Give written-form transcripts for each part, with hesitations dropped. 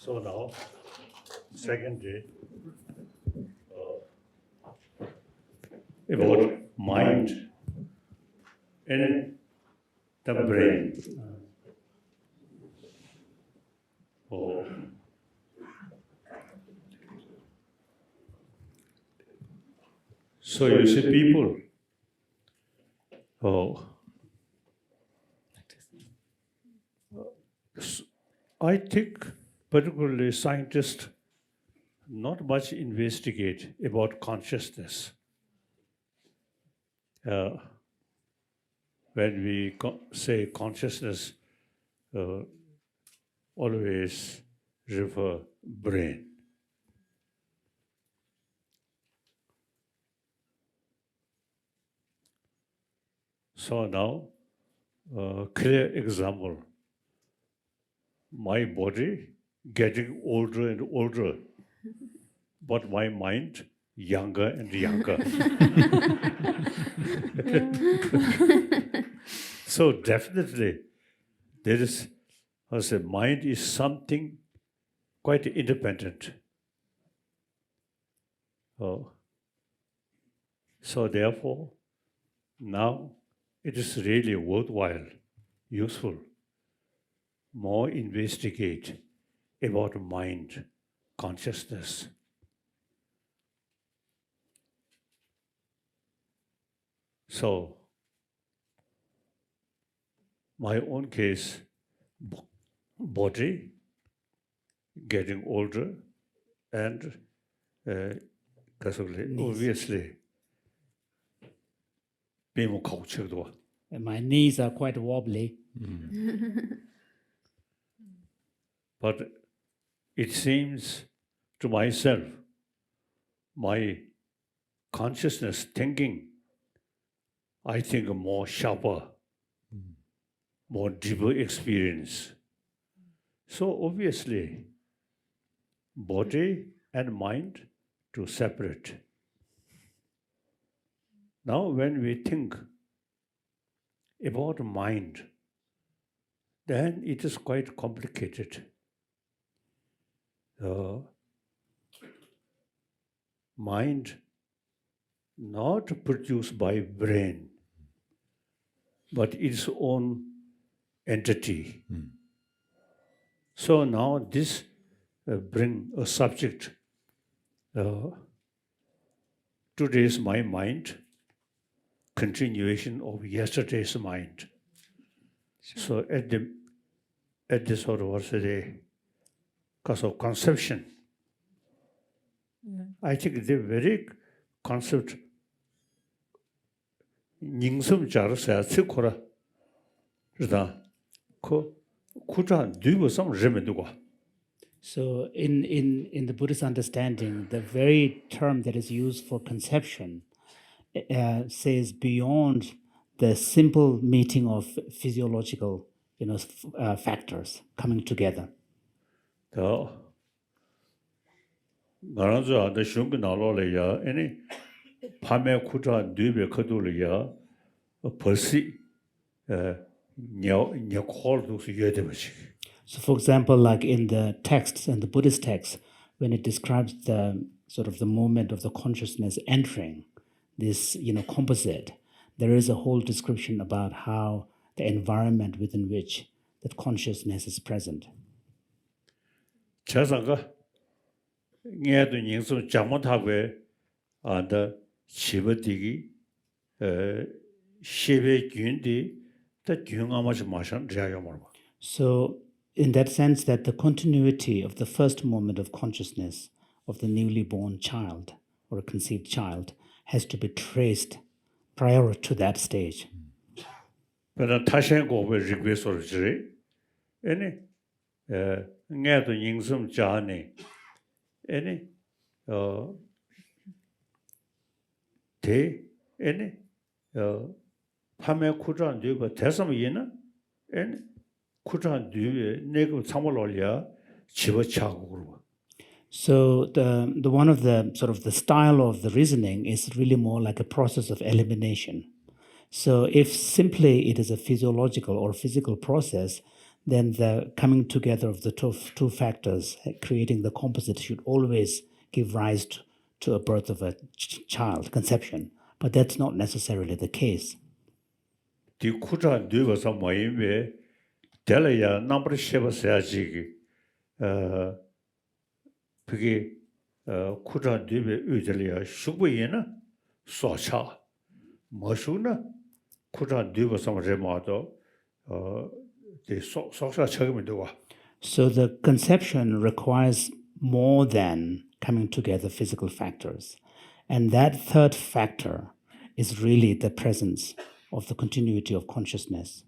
So now, second day, about mind and the brain. So you see people, I think particularly scientists not much investigate about consciousness. When we say consciousness, always refer brain. So now, clear example. My body getting older and older, but my mind younger and younger. So definitely, there is, I say, mind is something quite independent. So therefore, now it is really worthwhile, useful, more investigate about mind, consciousness. So, my own case, body getting older and obviously, And my knees are quite wobbly. But it seems to myself, my consciousness thinking, I think more sharper, more deeper experience. So obviously, body and mind to separate. Now when we think about mind, then it is quite complicated. Mind not produced by brain, but its own entity. So now this bring a subject. Today's my mind, continuation of yesterday's mind. Sure. So at this sort of what's the cause of conception. I think the very concept ningsum jarsa tsikora rida ko kuta dubo sam remedugo. So in the Buddhist understanding, the very term that is used for conception says beyond the simple meeting of physiological factors coming together. 나라서 안 shung 나로래야 아니 밤에 쿠자 뒤에 커돌이야 벌시 So for example, like in the texts and the Buddhist texts, when it describes the sort of the moment of the consciousness entering this composite, there is a whole description about how the environment within which that consciousness is present. 자상가 녀도 닝수 잘못하고 안다 시버디기 시베 균디 더 균아마지 마찬 자야모. So in that sense that the continuity of the first moment of consciousness of the newly born child or a conceived child has to be traced prior to that stage. But 타생고 왜 리퀘스트를 아니 녀도 닝수 자네 아니 대 아니 밤에 쿠전 뒤에 대섬 이나 아니 쿠전 뒤에 내가 참을 올려 집어차고 그러고. So the one of the sort of the style of the reasoning is really more like a process of elimination. So if simply it is a physiological or physical process, then the coming together of the two factors, creating the composite, should always give rise to a birth of a child, conception. But that's not necessarily the case. 디 쿠자 뉘버서 모임에 델라야 넘버 쉐버스야지 그게 쿠자 뉘베 의절이야 슈부이나 소차 뭐슈나 쿠자 뉘버서 레마도 소차 책임이 되고. So the conception requires more than coming together physical factors. And that third factor is really the presence of the continuity of consciousness.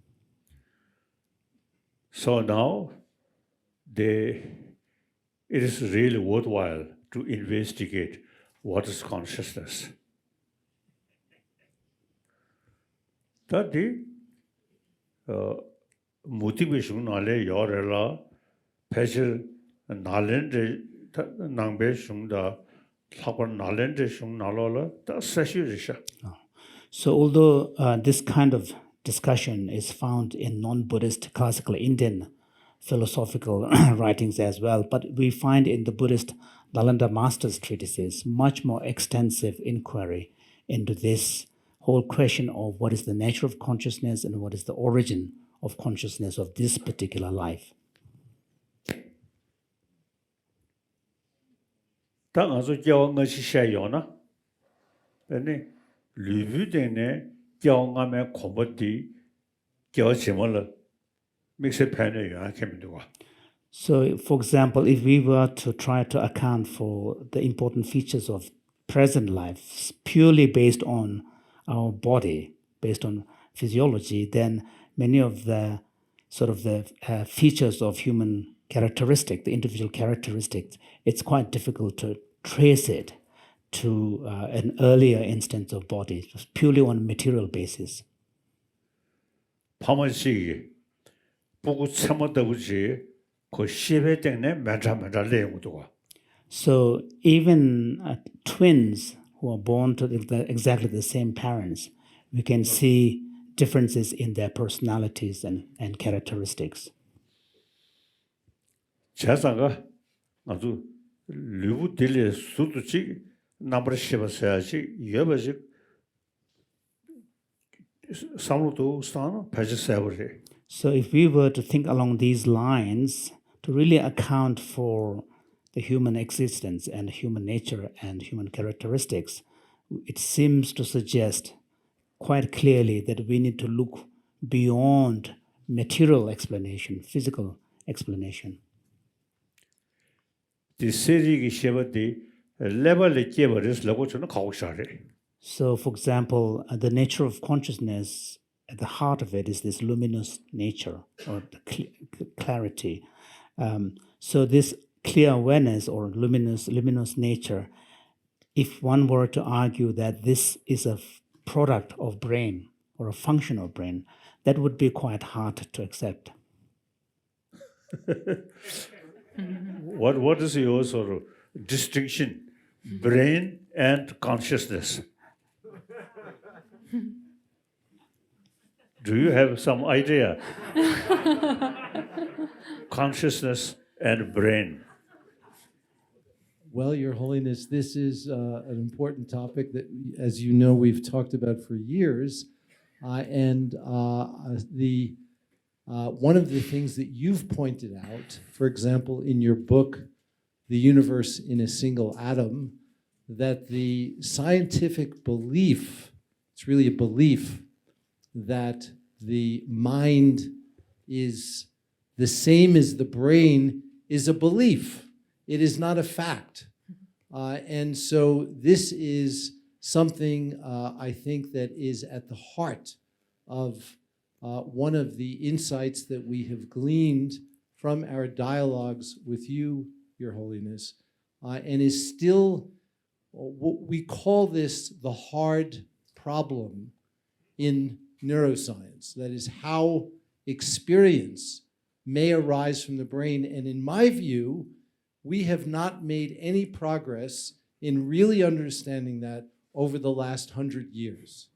So now, it is really worthwhile to investigate what is consciousness. That the motivation nale yorela pesil nalende nangbe shungda lakon nalende shung nalola da seshurisha. So although this kind of discussion is found in non-Buddhist classical Indian philosophical writings as well, but we find in the Buddhist Nalanda master's treatises much more extensive inquiry into this whole question of what is the nature of consciousness and what is the origin of consciousness of this particular life. 당아서 겨워것이 샤요나 아니 리뷰되네 겨워감의 고버디 겨워지물을 믹스 팬에 요약합니다. So, for example, if we were to try to account for the important features of present life purely based on our body, based on physiology, then many of the features of human characteristic, the individual characteristics, it's quite difficult to trace it to an earlier instance of body, purely on a material basis. 파먼시 보고 참았다고지 그 시베 때문에 맨자맨자 내용도가. So even twins who are born to exactly the same parents, we can see differences in their personalities and characteristics. 자사가 아주 류부들의 수도치 남을 씹어서야지 여버지 삼로도 스타는 배제세버리. So if we were to think along these lines to really account for the human existence and human nature and human characteristics, it seems to suggest quite clearly that we need to look beyond material explanation, physical explanation. So, for example, the nature of consciousness, at the heart of it is this luminous nature or the clarity. So this clear awareness or luminous nature, if one were to argue that this is a product of brain or a function of brain, that would be quite hard to accept. What is your sort of distinction, brain and consciousness? Do you have some idea? Consciousness and brain. Well, Your Holiness, this is an important topic that, as you know, we've talked about for years. And one of the things that you've pointed out, for example, in your book, The Universe in a Single Atom, that the scientific belief, it's really a belief, that the mind is the same as the brain is a belief. It is not a fact. And so this is something I think that is at the heart of one of the insights that we have gleaned from our dialogues with you, Your Holiness, and is still, we call this the hard problem in neuroscience. That is how experience may arise from the brain. And in my view, we have not made any progress in really understanding that over the last 100 years.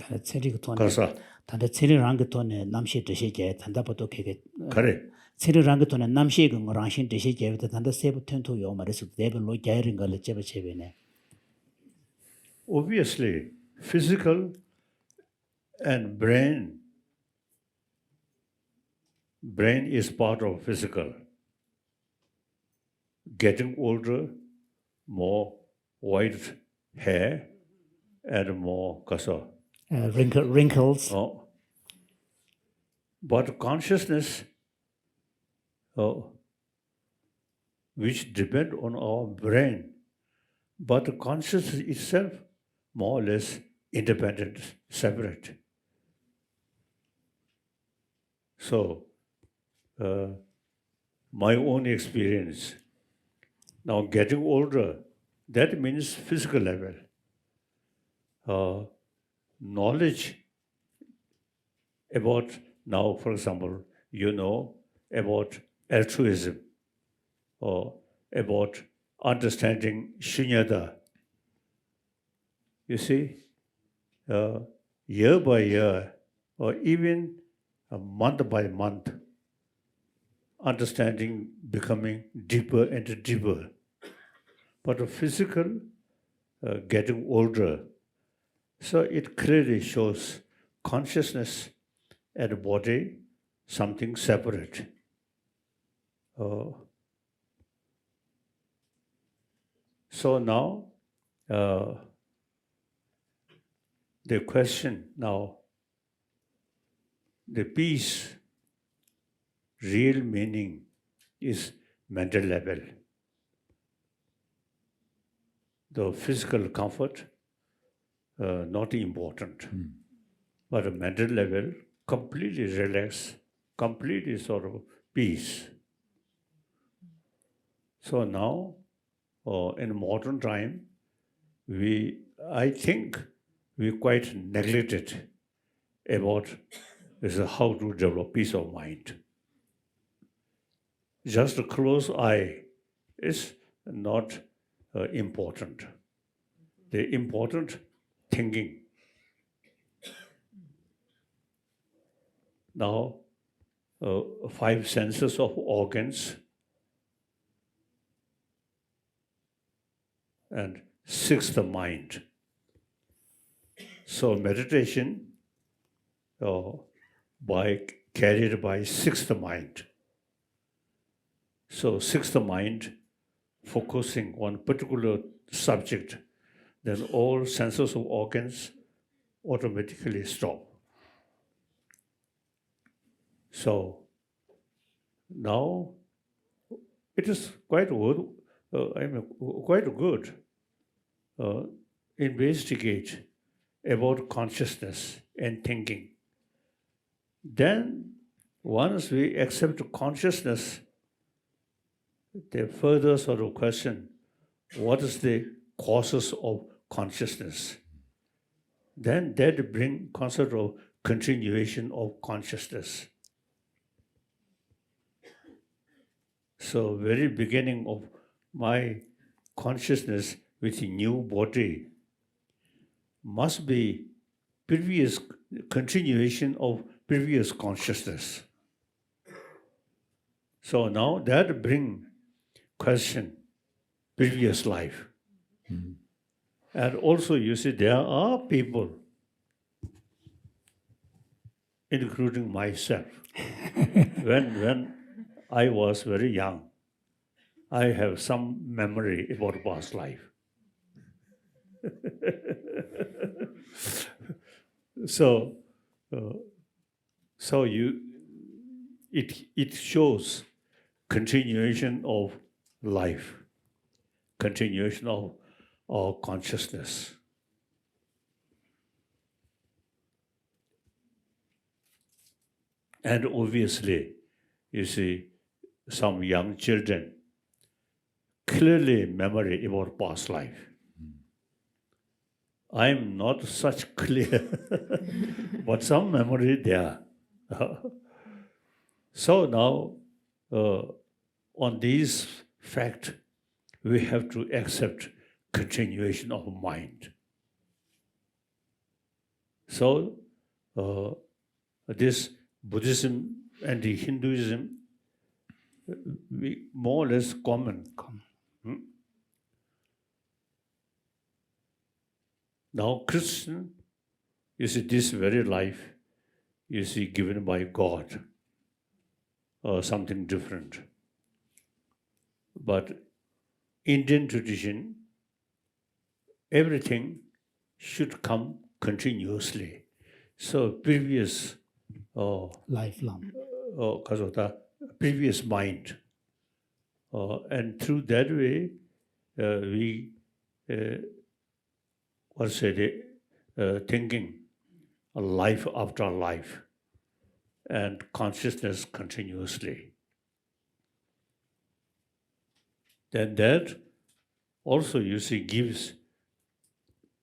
단다 체리가 돈에 가서 단다 체리랑 그 돈에 남시 드시게 단다부터 그게 그래. 체리랑 그 돈에 남시 그 거랑신 드시게 단다 세부 텐토 요 말해서 레벨로 야이는 걸 제베 제베네. Obviously, physical and brain is part of physical. Getting older, more white hair and more wrinkles. Oh. But consciousness, which depend on our brain, but consciousness itself more or less independent, separate. So, my own experience, now getting older, that means physical level. Knowledge about, now for example, you know about altruism or about understanding shunyata. You see, year by year or even month by month, understanding becoming deeper and deeper. But the physical getting older, so it clearly shows consciousness and body something separate. So now, the question now, the peace, real meaning is mental level. The physical comfort, not important. But a mental level, completely relaxed, completely sort of peace. So now, in modern time, I think we quite neglected about how to develop peace of mind. Just a close eye is not important. The important thinking. Now, 5 senses of organs and 6th mind. So meditation carried by 6th mind. So 6th mind focusing on particular subject, then all senses of organs automatically stop. So now it is quite good. Investigate about consciousness and thinking. Then, once we accept consciousness, the further sort of question, what is the causes of consciousness? Then that bring concept of continuation of consciousness. So very beginning of my consciousness with a new body must be previous continuation of previous consciousness. So now that bring question previous life. And also you see there are people, including myself, when I was very young, I have some memory about past life. So it shows continuation of life, continuation of our consciousness. And obviously, you see, some young children clearly memory about past life. I'm not such clear, but some memory there. So now, on these fact, we have to accept continuation of mind. So this Buddhism and the Hinduism, we more or less common. Now Christian, you see, this very life, you see, given by God, or something different. But Indian tradition, everything should come continuously. So previous lifelong. Previous mind. And through that way, we thinking a life after life and consciousness continuously. Then that also, you see, gives,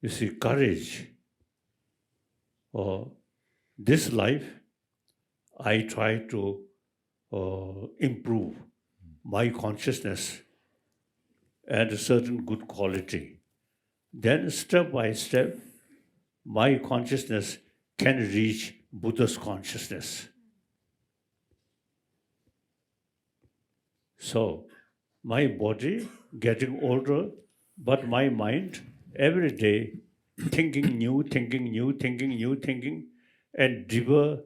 you see, courage. This life, I try to improve my consciousness and a certain good quality. Then step by step, my consciousness can reach Buddha's consciousness. So, my body getting older, but my mind every day thinking new, and deeper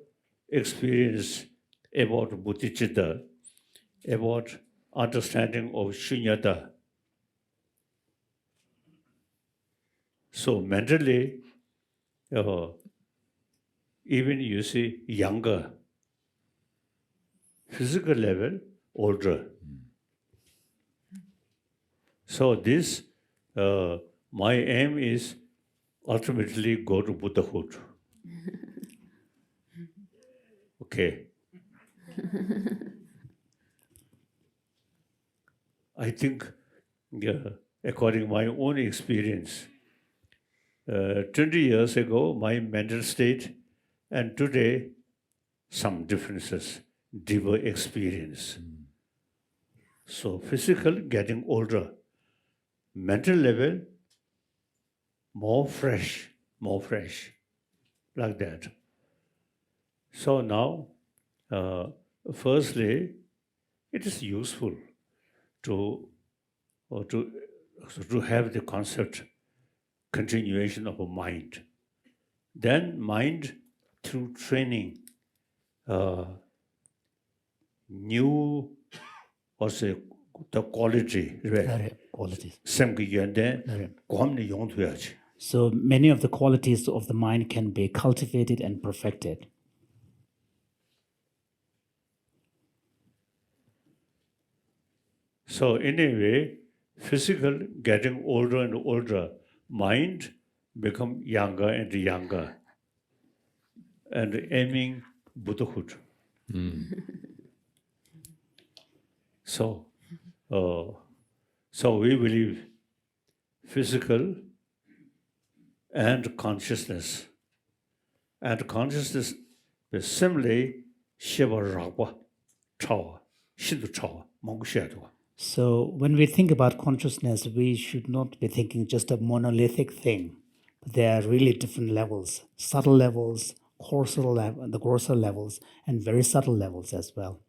experience about bodhicitta, about understanding of shunyata. So mentally, even you see younger, physical level older. So this, my aim is ultimately go to Buddhahood. Okay. I think, according to my own experience, 20 years ago, my mental state, and today, some differences, deeper experience. So physical getting older, mental level more fresh, like that. So now, firstly, it is useful to have the concept, continuation of a mind. Then mind, through training, new, the quality, right? Qualities. Right. So many of the qualities of the mind can be cultivated and perfected. So in a way, physical getting older and older, mind become younger and younger, and aiming Buddhahood. So we believe physical and consciousness is similarly Shiva Ragwa, Chawa, Shindu Chawa, Mongshadwa. So when we think about consciousness, we should not be thinking just a monolithic thing. But there are really different levels, subtle levels, the grosser levels, and very subtle levels as well.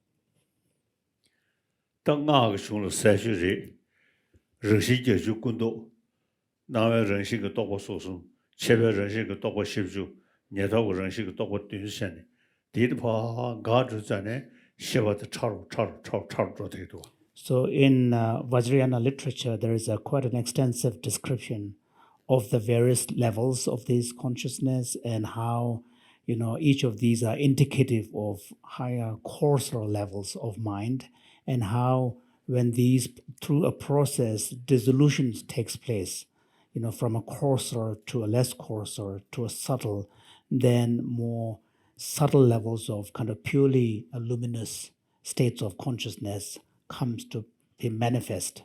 So in Vajrayana literature, there is quite an extensive description of the various levels of this consciousness and how, each of these are indicative of higher, coarser levels of mind, and how when these, through a process, dissolution takes place, from a coarser to a less coarser to a subtle, then more subtle levels of kind of purely luminous states of consciousness comes to be manifest.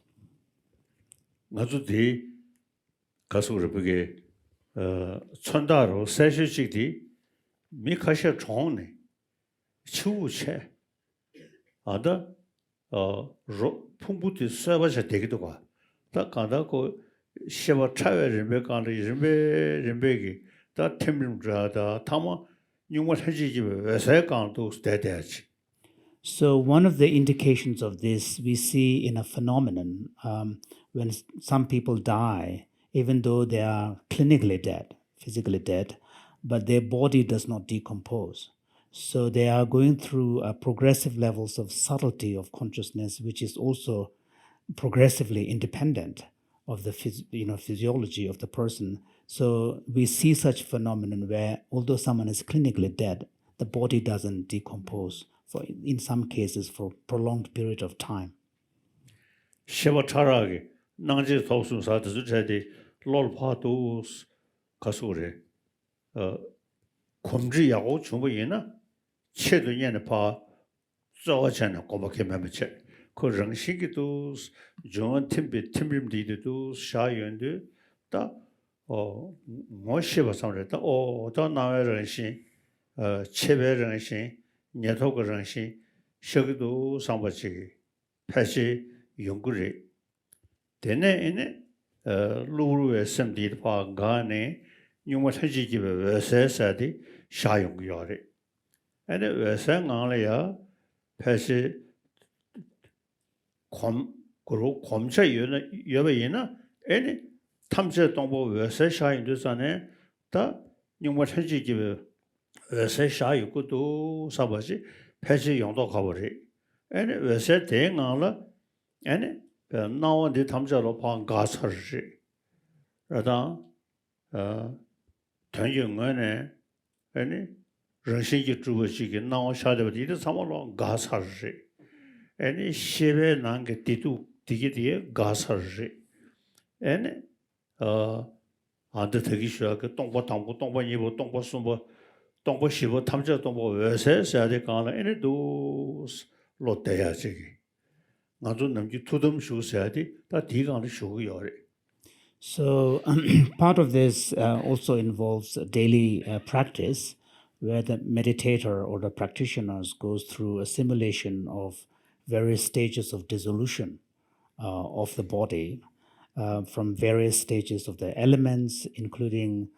다 팀림자다 타마 용을 해지지 왜서 강도 스테데지. So one of the indications of this we see in a phenomenon when some people die, even though they are clinically dead, physically dead, but their body does not decompose. So they are going through progressive levels of subtlety of consciousness, which is also progressively independent of the physiology of the person. So we see such phenomenon where, although someone is clinically dead, the body doesn't decompose for, in some cases, for prolonged period of time. 쉐바차라게 나지 소수사도 주제디 롤파도스 가수래 곰지야고 중부이나 체도년에 파 저전에 고박해 매매체 그 정식이도 좋은 팀림디도 샤연데 다 뭐시바 상례다 어떤 나의人신 체배人신 녀토그人신 셔기도 상바치 패시 연구를 되네네 루루의 셈디드 파가네 뉴머 사지기베 왜세사디 샤용요레 에네 왜생앙래야 패시 그로 검사 여베이나 에네 탐세 동보 왜세 샤인도산에 다 뉴머 사지기베 왜세 샤유고도 사바지 패시 용도 가버리 에네 왜세 대응앙라 에네 나원데 탐자로 방 가서지 라다 전용원에 에네 정신이 주어지게 나와 샤데버디도 사모로 가서지 에네 시베 난게 디두 디게디에 가서지 에네 안데 되기 쉬워 그 동보 당보 동보 이보 동보 숨보 동보 시보 탐자 동보 왜세 사데 가나 에네도 롯데야지 So part of this also involves daily practice, where the meditator or the practitioners goes through a simulation of various stages of dissolution of the body, from various stages of the elements, including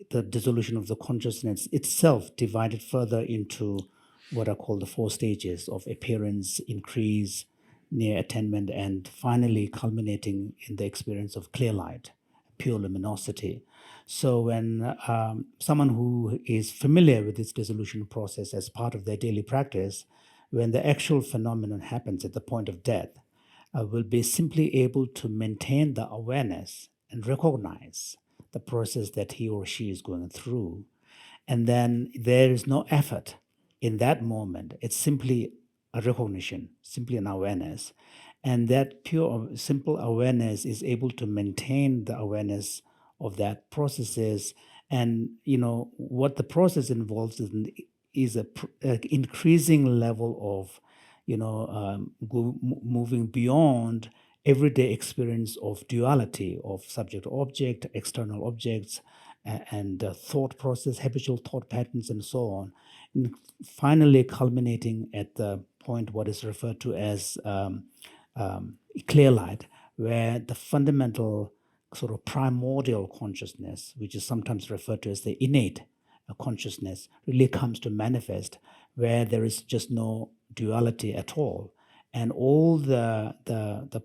the dissolution of the consciousness itself, divided further into what are called the 4 stages of appearance, increase, near attainment, and finally culminating in the experience of clear light, pure luminosity. So when someone who is familiar with this dissolution process as part of their daily practice, when the actual phenomenon happens at the point of death, will be simply able to maintain the awareness and recognize the process that he or she is going through. And then there is no effort in that moment. It's simply a recognition, simply an awareness. And that pure, simple awareness is able to maintain the awareness of that processes. And, what the process involves is an increasing level of, moving beyond everyday experience of duality of subject-object, external objects, and thought process, habitual thought patterns, and so on. And finally culminating at the point what is referred to as clear light, where the fundamental sort of primordial consciousness, which is sometimes referred to as the innate consciousness, really comes to manifest, where there is just no duality at all. And all the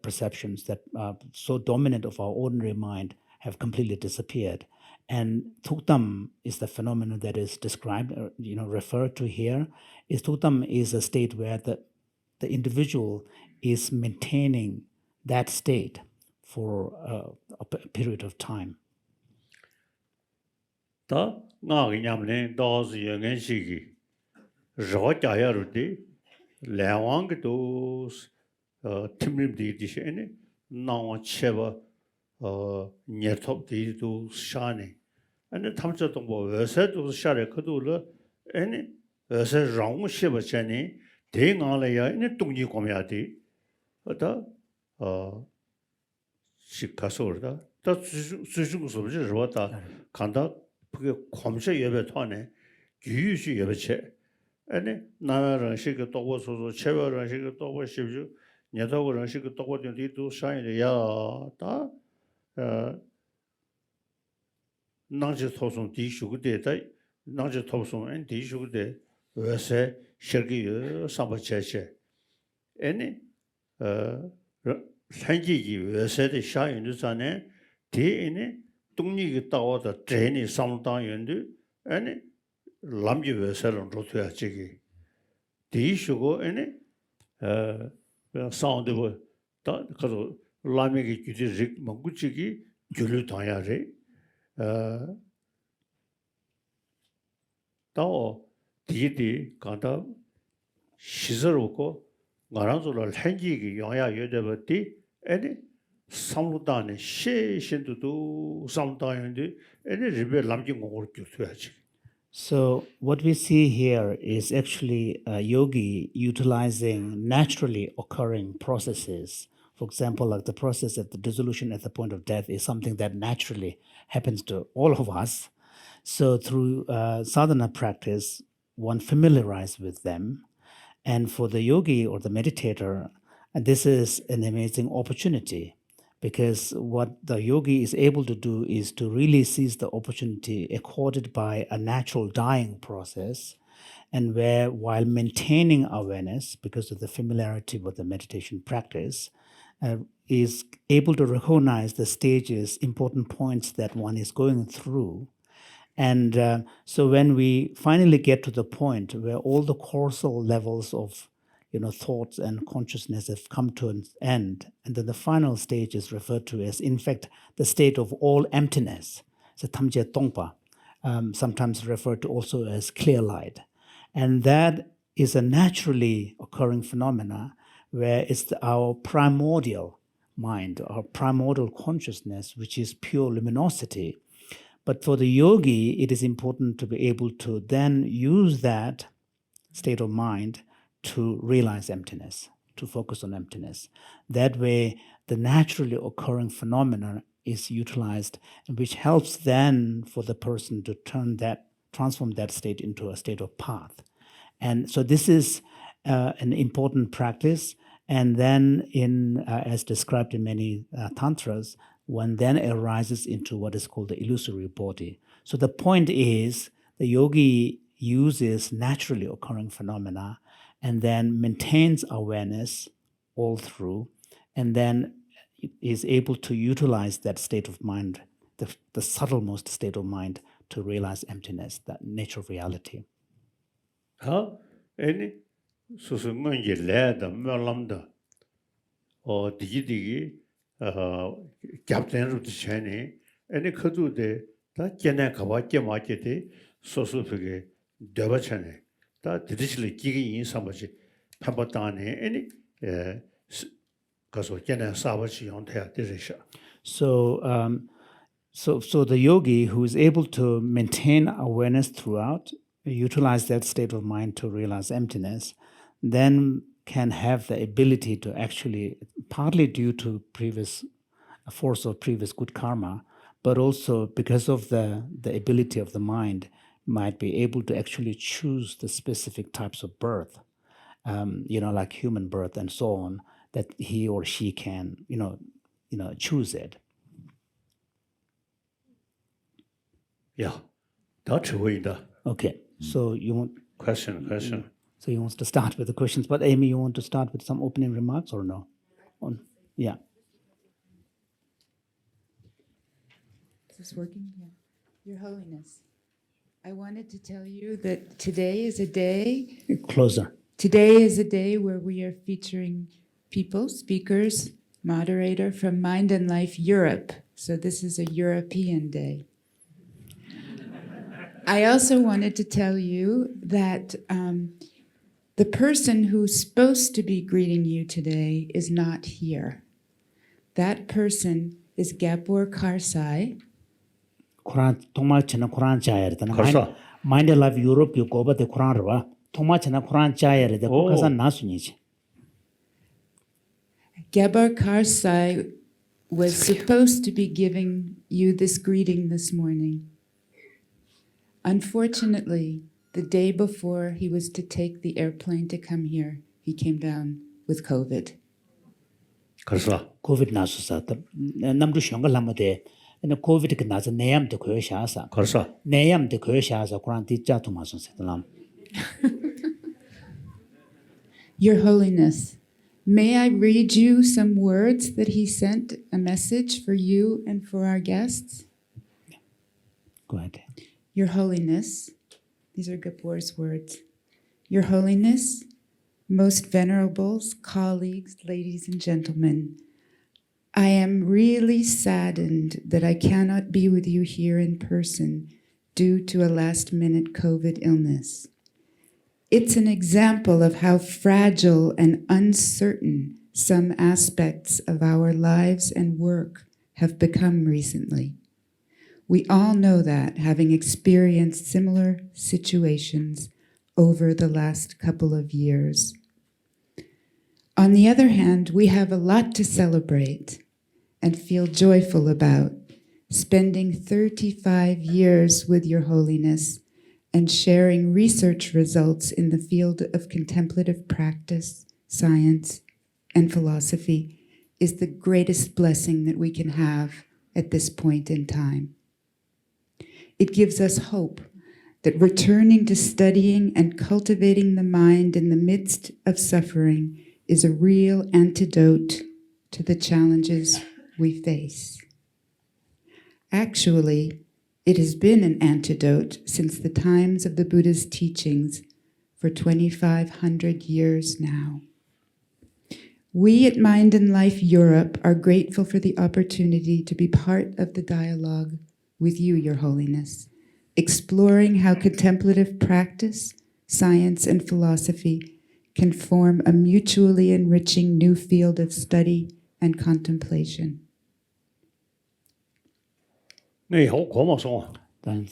perceptions that are so dominant of our ordinary mind have completely disappeared. And Thupten is the phenomenon that is described, referred to here. Thupten is a state where the individual is maintaining that state for a period of time. 다 나기냐면 도스 영현식이 저자야르디 레왕도 팀림디디시네 나와 체바 녀톱디도 샤네 아니 탐자도 뭐 왜서도 샤레 그도를 아니 왜서 랑시버잖니 대응하려야 이 동지 고면야디 어다 식가서다 다 수중서 버지 저다 간다 그게 검사 예배 토네 유유시 예배체 아니 나라는 시그 도고소소 체벌은 시그 도고 싶주 녀도고는 시그 도고된 뒤도 사이야 다 nangje thosong di shugde da nangje thosong en di shugde wese shergi samba cheche eni sanji gi wese de sha yun zane di eni dongni gi dawo da zheni samdang yun du eni lamji wese ron rotuya chigi di shugo eni 사운드 다 그래서 라미기 규제 rik 망구치기 줄을 당야래 또 디디 간다 시설하고 나랑조를 한지기 영야 여대버디 애니 삼루단의 시신도도 삼다인데 애니 리베 남긴 공을 교수야지. So what we see here is actually a yogi utilizing naturally occurring processes. For example, like the process of the dissolution at the point of death is something that naturally happens to all of us. So through sadhana practice, one familiarizes with them. And for the yogi or the meditator, this is an amazing opportunity, because what the yogi is able to do is to really seize the opportunity accorded by a natural dying process, and where, while maintaining awareness, because of the familiarity with the meditation practice, is able to recognize the stages, important points that one is going through. And so when we finally get to the point where all the causal levels of thoughts and consciousness have come to an end, and then the final stage is referred to as, in fact, the state of all emptiness. So tamje tongpa, sometimes referred to also as clear light. And that is a naturally occurring phenomena where it's our primordial mind, our primordial consciousness, which is pure luminosity. But for the yogi, it is important to be able to then use that state of mind to realize emptiness, to focus on emptiness. That way, the naturally occurring phenomena is utilized, which helps then for the person to transform that state into a state of path. And so this is an important practice. And then, as described in many tantras, one then arises into what is called the illusory body. So the point is, the yogi uses naturally occurring phenomena and then maintains awareness all through, and then is able to utilize that state of mind, the subtlemost state of mind, to realize emptiness, that nature of reality. Any susungan ye leda melamda or digi captain of the chani, any kadu de that jena kawaki market sosupige devachane. That traditionally gigi in somebody Pampatani, any because we can sabachi on their direction. So the yogi who is able to maintain awareness throughout, utilize that state of mind to realize emptiness, then can have the ability to actually, partly due to a force of previous good karma, but also because of the ability of the mind, might be able to actually choose the specific types of birth, like human birth and so on, that he or she can, choose it. Yeah, that's way. Okay, so you want question. So you want to start with the questions, but Amy, you want to start with some opening remarks or no? Yeah. Is this working? Yeah. Your Holiness, I wanted to tell you that today is a day. Closer. Today is a day where we are featuring people, speakers, moderator from Mind and Life Europe. So this is a European day. I also wanted to tell you that the person who's supposed to be greeting you today is not here. That person is Gabor Karsai. Quran Toma Chana Quran Chayar. Karsa. Mind and Life Europe you go but the Quran Rwa. Toma Chana Quran Chayar the Kukasan Nasunich. Gabor Karsai was supposed to be giving you this greeting this morning. Unfortunately, the day before he was to take the airplane to come here, he came down with COVID. Karsa. COVID Nasusat. Namdu Shanga Lamade ene COVID ke na neyam de ko sha sa 거사. neyam de ko sha sa Quran ti cha tu ma so se lam. Your Holiness, may I read you some words that he sent, a message for you and for our guests? Go ahead. Your Holiness, these are Gabor's words. Your Holiness, most venerables, colleagues, ladies and gentlemen, I am really saddened that I cannot be with you here in person due to a last-minute COVID illness. It's an example of how fragile and uncertain some aspects of our lives and work have become recently. We all know that, having experienced similar situations over the last couple of years. On the other hand, we have a lot to celebrate and feel joyful about, spending 35 years with Your Holiness and sharing research results in the field of contemplative practice, science, and philosophy is the greatest blessing that we can have at this point in time. It gives us hope that returning to studying and cultivating the mind in the midst of suffering is a real antidote to the challenges we face. Actually, it has been an antidote since the times of the Buddha's teachings for 2,500 years now. We at Mind and Life Europe are grateful for the opportunity to be part of the dialogue with you, Your Holiness, exploring how contemplative practice, science, and philosophy can form a mutually enriching new field of study and contemplation. 네, 고마워. Dan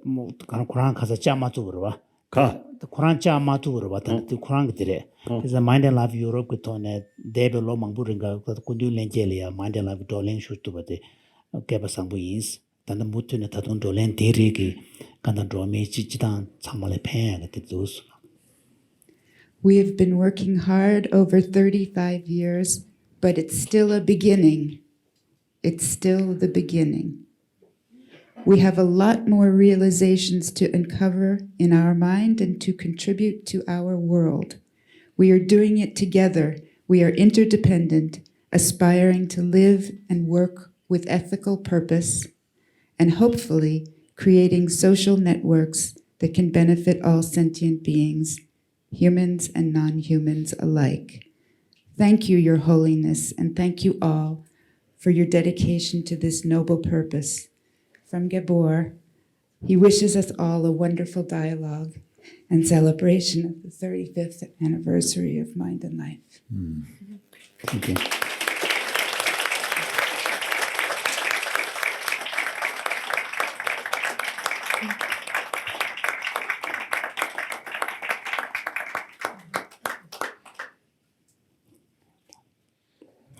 mo kan Quran ka sa cha ma tu ro ba. 가. The Quran cha ma tu ro ba dan the Quran ke dire. Is a Mind and Life Europe ko to ne debe lo mang bu ringa ko du len je le ya Mind and Life do len shu tu ba de ke ba sang bu is dan the mutu ne ta don do len de ri ki kan dan do me chi chi dan chang ma le phe ke those. We have been working hard over 35 years, but it's still a beginning. It's still the beginning. We have a lot more realizations to uncover in our mind and to contribute to our world. We are doing it together. We are interdependent, aspiring to live and work with ethical purpose, and hopefully creating social networks that can benefit all sentient beings, humans and non-humans alike. Thank you, Your Holiness, and thank you all for your dedication to this noble purpose. From Gabor, he wishes us all a wonderful dialogue and celebration of the 35th anniversary of Mind and Life. Thank you.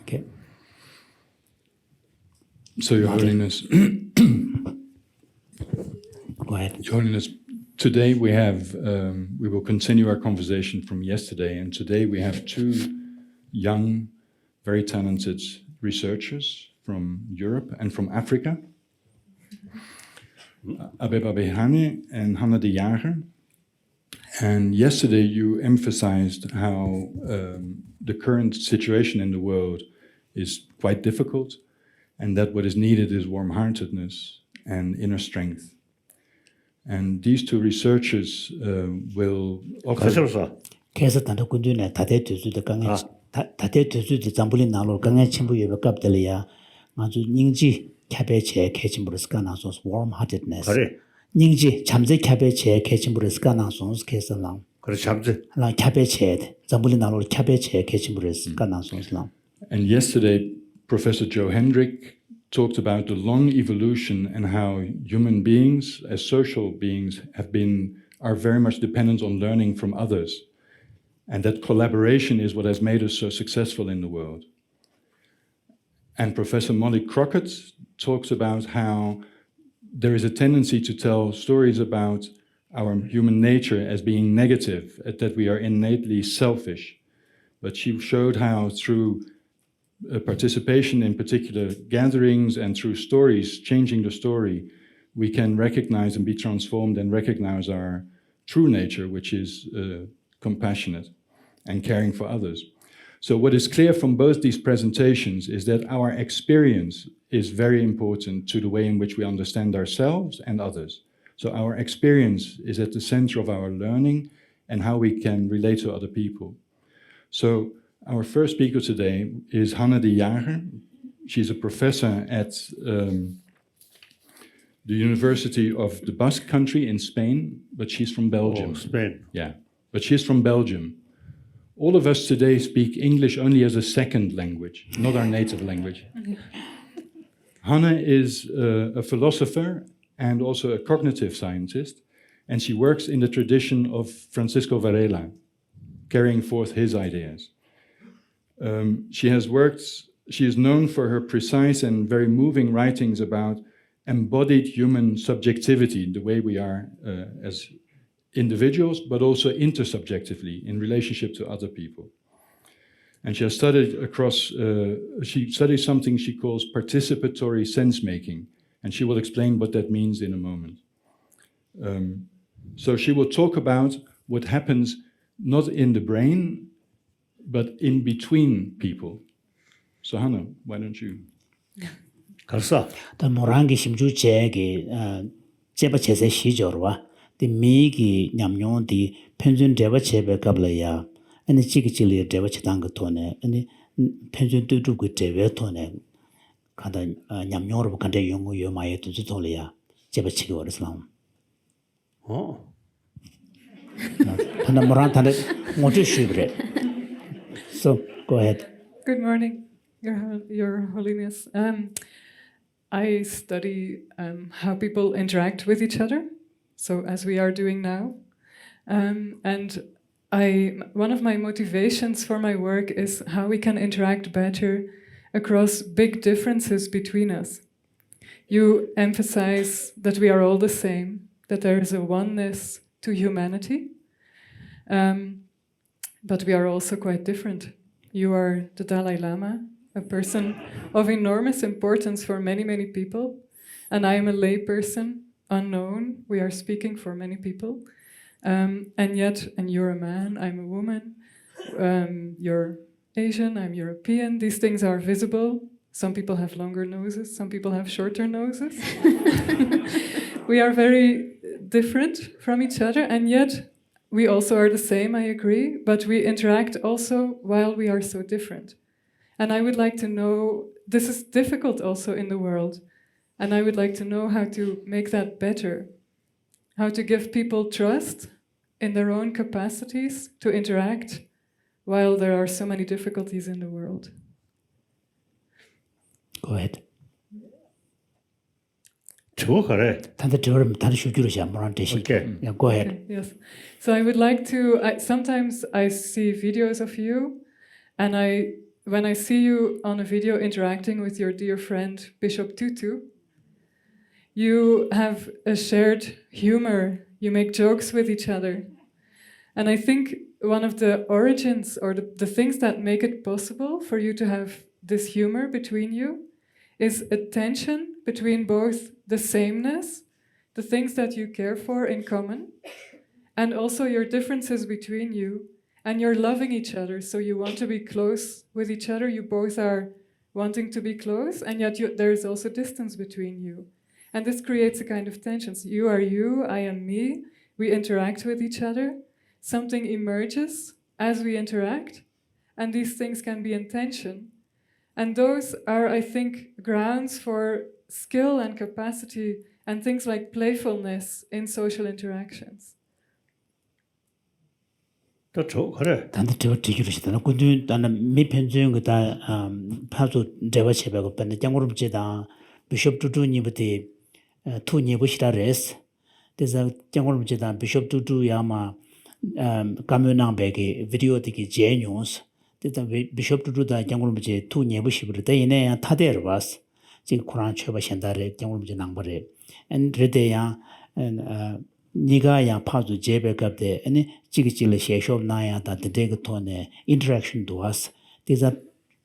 Okay. So, Your Holiness, Go ahead. Your Holiness, today we have, we will continue our conversation from yesterday, and today we have two young, very talented researchers from Europe and from Africa, Abeba Birhane and Hanne De Jaegher. And yesterday you emphasized how the current situation in the world is quite difficult, and that what is needed is warm-heartedness and inner strength. And these two researchers will offer... 가셔서. Kesa tanda kundu ne tate tuzu de kange tate tuzu de zambuli nalo kange chimbu yobe kapdali ya ngazu nyingji kyabe che kechimburuska na sons warm-heartedness. 그래. nyingji chamze kyabe che kechimburuska na sons kesa lang. 그래 참지. La kyabe che zambuli nalo kyabe che kechimburuska na sons lang. And yesterday, Professor Joe Hendrick talked about the long evolution and how human beings, as social beings, are very much dependent on learning from others. And that collaboration is what has made us so successful in the world. And Professor Molly Crockett talks about how there is a tendency to tell stories about our human nature as being negative, that we are innately selfish. But she showed how through participation in particular gatherings and through stories, changing the story, we can recognize and be transformed and recognize our true nature, which is compassionate and caring for others. So what is clear from both these presentations is that our experience is very important to the way in which we understand ourselves and others. So our experience is at the center of our learning and how we can relate to other people. So our first speaker today is Hanne De Jaegher. She's a professor at the University of the Basque country in Spain, but she's from Belgium. Oh, Spain. Yeah, but she's from Belgium. All of us today speak English only as a second language, not our native language. Hanne is a philosopher and also a cognitive scientist, and she works in the tradition of Francisco Varela, carrying forth his ideas. She is known for her precise and very moving writings about embodied human subjectivity, the way we are as individuals, but also intersubjectively in relationship to other people. And she has studied she studies something she calls participatory sense-making, and she will explain what that means in a moment. So she will talk about what happens not in the brain, but in between people. So Hanne, why don't you? Karsa. The morangi shimju chegi cheba chese shijorwa the migi nyamnyon di penjun deba chebe kablaya and chiki chili deba chitanga tone and penjun tutu good debe tone kada nyamnyor kande yongu yo maye tu tolia cheba chiki or islam. Oh. Tanda moran tanda motu shibre. So go ahead. Good morning, Your Holiness. I study how people interact with each other, so as we are doing now. And one of my motivations for my work is how we can interact better across big differences between us. You emphasize that we are all the same, that there is a oneness to humanity, but we are also quite different. You are the Dalai Lama, a person of enormous importance for many, many people, and I am a lay person, unknown. We are speaking for many people, and you're a man, I'm a woman, you're Asian, I'm European. These things are visible. Some people have longer noses, some people have shorter noses. We are very different from each other, and yet we also are the same, I agree, but we interact also while we are so different. And I would like to know, this is difficult also in the world, and I would like to know how to make that better, how to give people trust in their own capacities to interact while there are so many difficulties in the world. Go ahead. Okay. Yeah, go ahead. Okay, yes. So I would like to, sometimes I see videos of you, and when I see you on a video interacting with your dear friend Bishop Tutu, you have a shared humor, you make jokes with each other. And I think one of the origins or the things that make it possible for you to have this humor between you is a tension between both the sameness, the things that you care for in common, and also your differences between you, and you're loving each other, so you want to be close with each other, you both are wanting to be close, and yet there is also distance between you. And this creates a kind of tension. So you are you, I am me, we interact with each other, something emerges as we interact, and these things can be in tension. And those are, I think, grounds for skill and capacity and things like playfulness in social interactions. That's all correct. 단도 저 뒤기르시다. 근데 나는 미편주인 거다 파도 대화 제배고 근데 장고름제다 비숍 두두니부터 투니부시라레스. 그래서 장고름제다 비숍 두두야마 가면낭백의 비디오 되게 제뉴스. 그래서 비숍 두두다 장고름제 투니부시부터 대인에 타데르 봤어. 지금 쿠란 쳐봐 현달에 장고름제 낭벌에 and 레데야 니가 야 파도 제백업데 아니 지기질의 셰숍 나야다 데그 톤에 interaction to us these are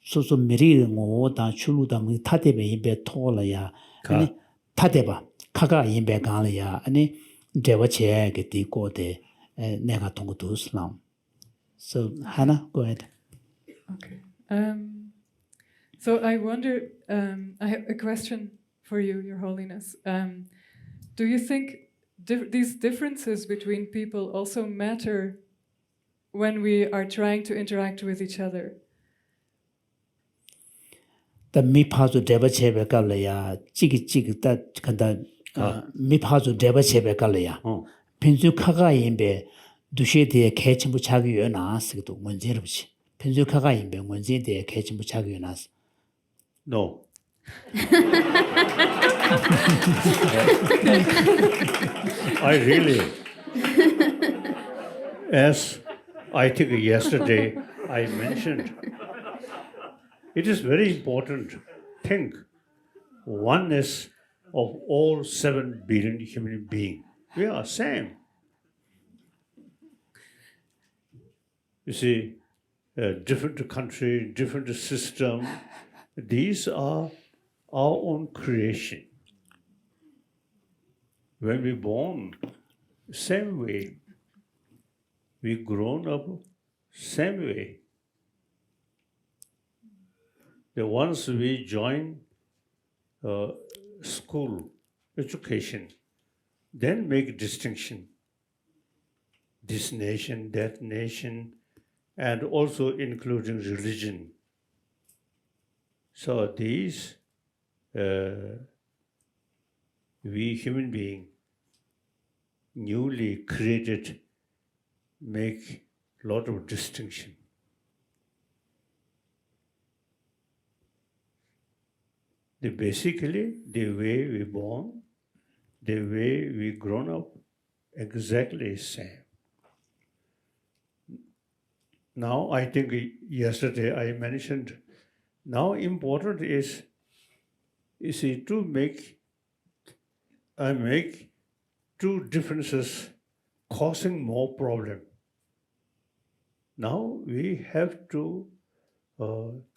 소소 미리 ngo다 출루다 뭐 타데베 임베 토라야 아니 타데바 카가 임베 간라야 아니 데버체 게티코데 내가 통고도 슬람. So Hannah, go ahead. Okay. So I wonder, I have a question for you, Your Holiness. Do you think these differences between people also matter when we are trying to interact with each other? The mipazu debachebe kalaya, chigi that kanda mipazu debachebe kalaya. Pinzu kaga imbe dushe de kechimbu chagi yonas to munzirbuchi. Pinzu kaga imbe munzi de kechimbu chagi yonas. No. I really, as I think yesterday I mentioned, it is very important. Think oneness of all 7 billion human beings. We are same. You see, different country, different system. These are our own creation. When we born, same way. We grown up, same way. The once we join school, education, then make distinction. This nation, that nation, and also including religion. So these, we human beings, newly created, make a lot of distinction. Basically, the way we born, the way we grown up, exactly same. Now, I think yesterday I mentioned, now important is to make two differences causing more problem. Now we have to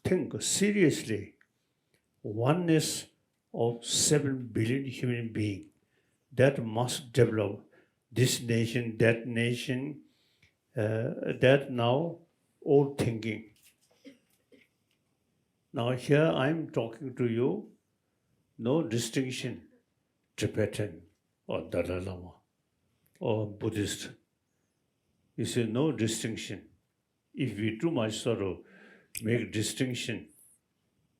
think seriously. Oneness of 7 billion human beings that must develop this nation, that nation, that now all thinking. Now here I'm talking to you, no distinction, Tibetan or Dalai Lama or Buddhist. You see, no distinction. If we too much sort of make distinction,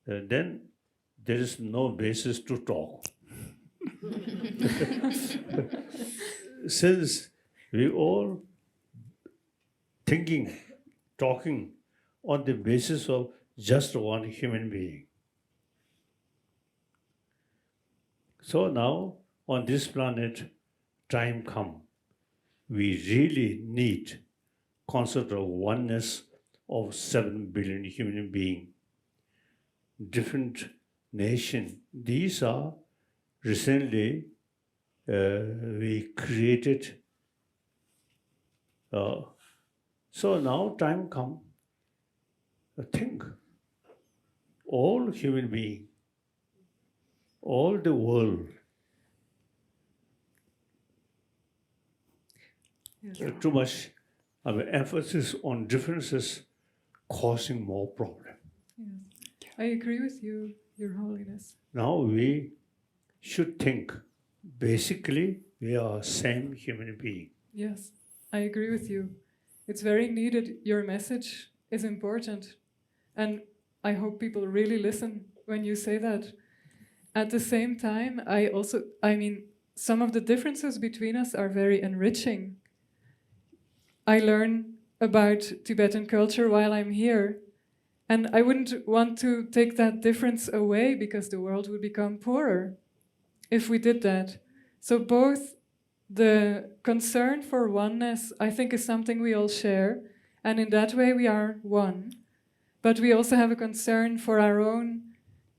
then there is no basis to talk. Since we all thinking, talking on the basis of just one human being. So now, on this planet, time come. We really need concept of oneness of 7 billion human beings. Different nation. These are recently we created. So now time come. Think. All human beings, all the world. Yes. Too much emphasis on differences causing more problem. Yes. I agree with you, Your Holiness. Now we should think, basically we are same human being. Yes, I agree with you. It's very needed. Your message is important. And I hope people really listen when you say that. At the same time, I mean, some of the differences between us are very enriching. I learn about Tibetan culture while I'm here. And I wouldn't want to take that difference away because the world would become poorer if we did that. So both the concern for oneness, I think, is something we all share. And in that way we are one. But we also have a concern for our own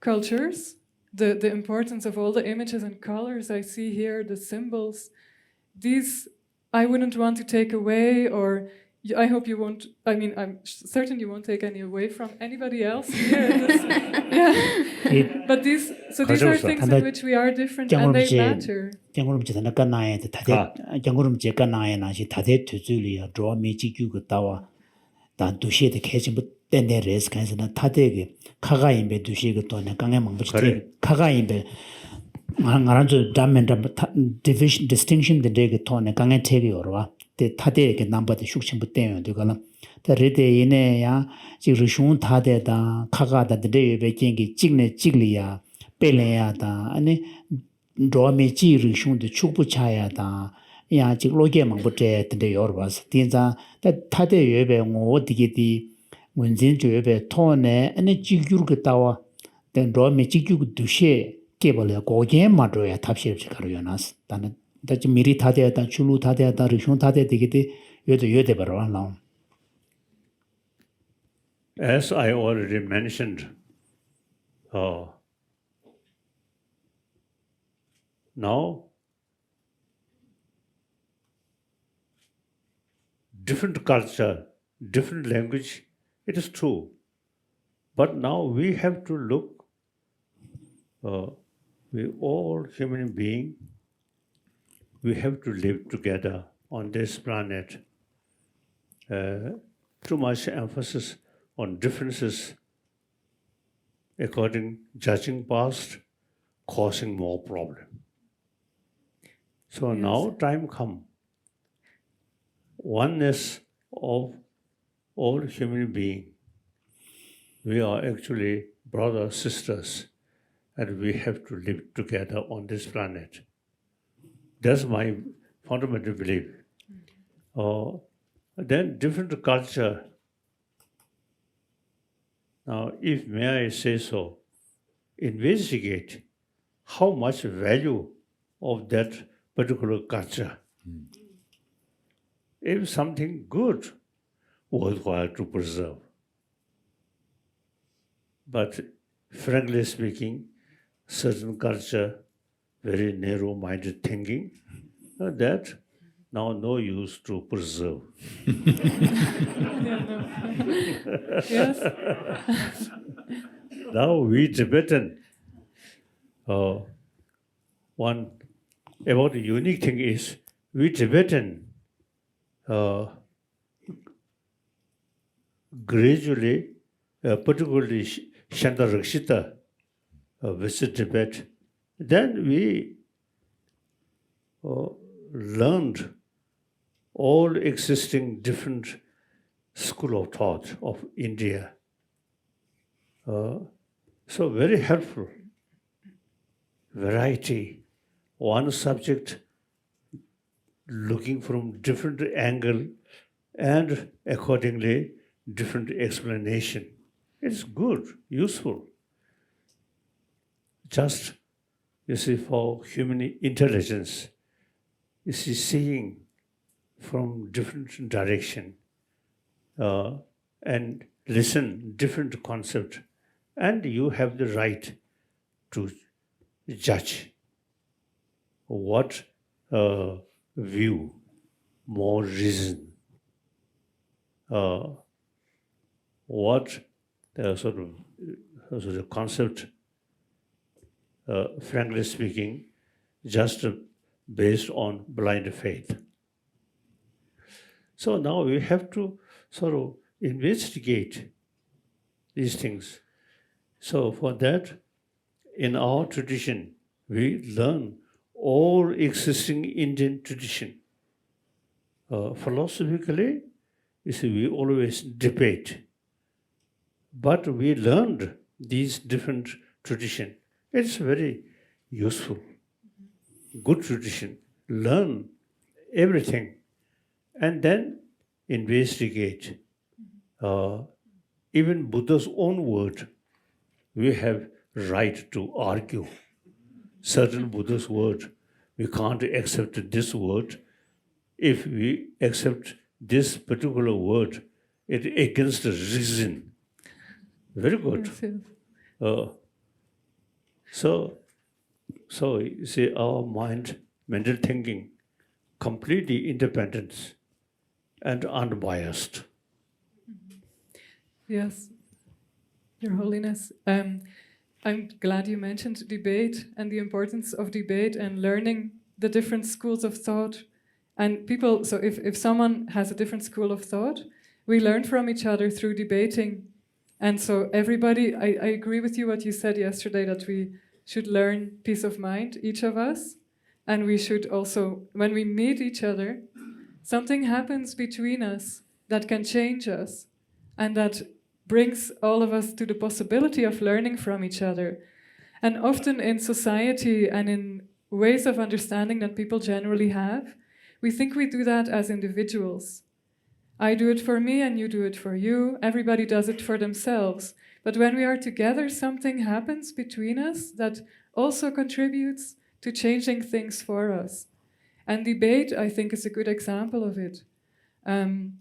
cultures, the importance of all the images and colors I see here, the symbols. These I wouldn't want to take away or I hope you won't. I mean, I'm certain you won't take any away from anybody else here. In this, yeah. But these are things in which we are different, and they matter. Jangurum chitana kanaya the tate jangurum je kanaya na shi tate tuzuli draw me jigu go tawa dan dushe the catching but then there is kinds of tate ge kaga imbe dushe go to na kanga mang buchi kaga imbe ngaranjo damen division distinction the day to na kanga tegi orwa the tate ge number the shukshin but then do gala the rede ine ya ji rishun tate da kaga da the day be jingi jigne jigli ya pele ya da ane draw me ji rishun de chukbu chaya da ya ji loge mang bu de de yorbas tinza da tate yebe ngo dige di 문진 주ebe tone ane ji gyur ge tawa den draw me ji gyur du she kebole goge ma do ya tapshir chikaro yonas dan da ji miri thade da chulu thade da rishun thade dige de yode baro la. As I already mentioned, now different culture, different language, it is true. But now we have to look, we all human beings, we have to live together on this planet. Too much emphasis on differences judging past, causing more problem. So now time come, oneness of all human beings. We are actually brothers, sisters, and we have to live together on this planet. That's my fundamental belief. Then different culture. Now, if may I say so, investigate how much value of that particular culture. If something good, worthwhile to preserve. But frankly speaking, certain culture, very narrow-minded thinking, that now no use to preserve. Yes. Now we Tibetan, one about the unique thing is we Tibetan gradually, particularly Shanta Rakshita, visit Tibet. Then we learned all existing different school of thought of India. So very helpful. Variety. One subject looking from different angle and accordingly different explanation. It's good, useful. Just, you see, for human intelligence, you see, seeing from different direction and listen different concept, and you have the right to judge what view, more reason, what sort of concept, frankly speaking, just based on blind faith. So now we have to sort of investigate these things. So for that, in our tradition, we learn all existing Indian tradition. Philosophically, you see, we always debate. But we learned these different tradition. It's very useful, good tradition. Learn everything and then investigate. Even Buddha's own word, we have right to argue. Certain Buddha's word, we can't accept this word. If we accept this particular word, it's against the reason. Very good. So you see, our mind, mental thinking, completely independent. and unbiased. Yes, Your Holiness. I'm glad you mentioned debate and the importance of debate and learning the different schools of thought. And people, so if someone has a different school of thought, we learn from each other through debating. And so everybody, I agree with you what you said yesterday, that we should learn peace of mind, each of us. And we should also, when we meet each other, something happens between us that can change us and that brings all of us to the possibility of learning from each other. And often in society and in ways of understanding that people generally have, we think we do that as individuals. I do it for me and you do it for you. Everybody does it for themselves. But when we are together, something happens between us that also contributes to changing things for us. And debate, I think, is a good example of it. And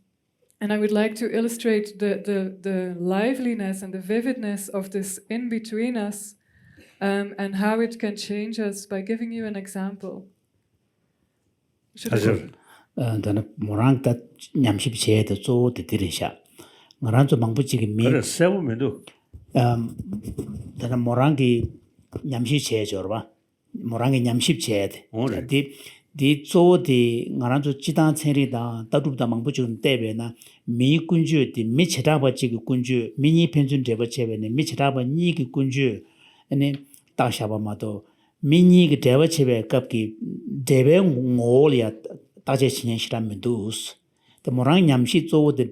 I would like to illustrate the liveliness and the vividness of this in between us and how it can change us by giving you an example. 사실 dana morang ta nyamship che de zo de dirisha ngaran zo mangbu ji mi 그래 세우면도 dana morang gi nyamship che jorba morang gi nyamship che de di zo de ngaran zo jidan cheri da da mangbu ji tebe na mi kunju di mi cheda ba ji kunju mini penjun de ba chebe ne mi cheda ba ni gi kunju ane ta sha ba ma do mini gi de ba chebe kap gi debe ngolya 다제 진행시라면 두스 또 모랑 냠시 조데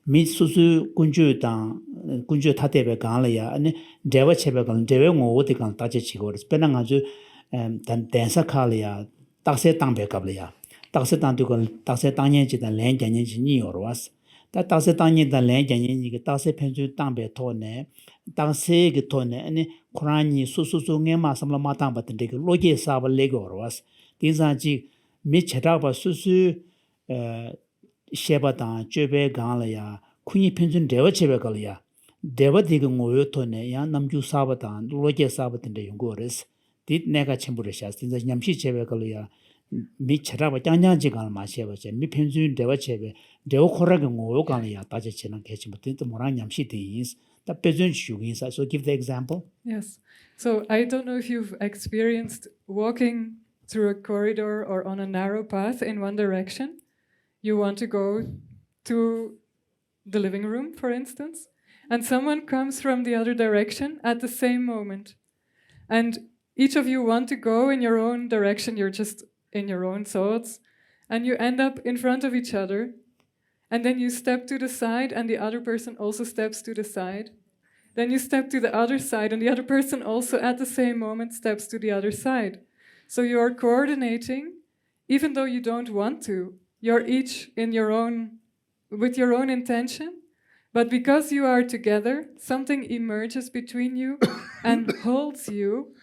미수수 군주당 군주 타대베 간라야 아니 데와 체베간 데웨 오데 간 다제 지고르스 베낭 아주 단 댄사 칼이야 딱세 땅베 갑려야 딱세 땅두건 딱세 땅년지단 렌견년지 니요로와스 다 딱세 땅년단 렌견년지 딱세 편주 땅베 토네 땅세 그 토네 아니 쿠란이 수수수 녜마 삼라마 땅 같은 데 로게 사발 레고로와스 디자지 mi chedaba susu shebata jebe ganlaya kuni penjun dewa chebe galya dewa diga ngoyo tone ya namju sabata loge sabata de yongores dit nega chembure shas tinza nyamshi chebe galya mi chedaba janjan ji gal ma sheba che mi penjun dewa chebe dewa khorage ngoyo galya taje chena kechi mutin to morang nyamshi de is ta pejun shugin sa. So give the example. Yes. So I don't know if you've experienced walking through a corridor or on a narrow path in one direction. You want to go to the living room, for instance, and someone comes from the other direction at the same moment. And each of you want to go in your own direction, you're just in your own thoughts, and you end up in front of each other, and then you step to the side and the other person also steps to the side. Then you step to the other side and the other person also at the same moment steps to the other side. So you're coordinating, even though you don't want to. You're each in your own, with your own intention, but because you are together, something emerges between you and holds you.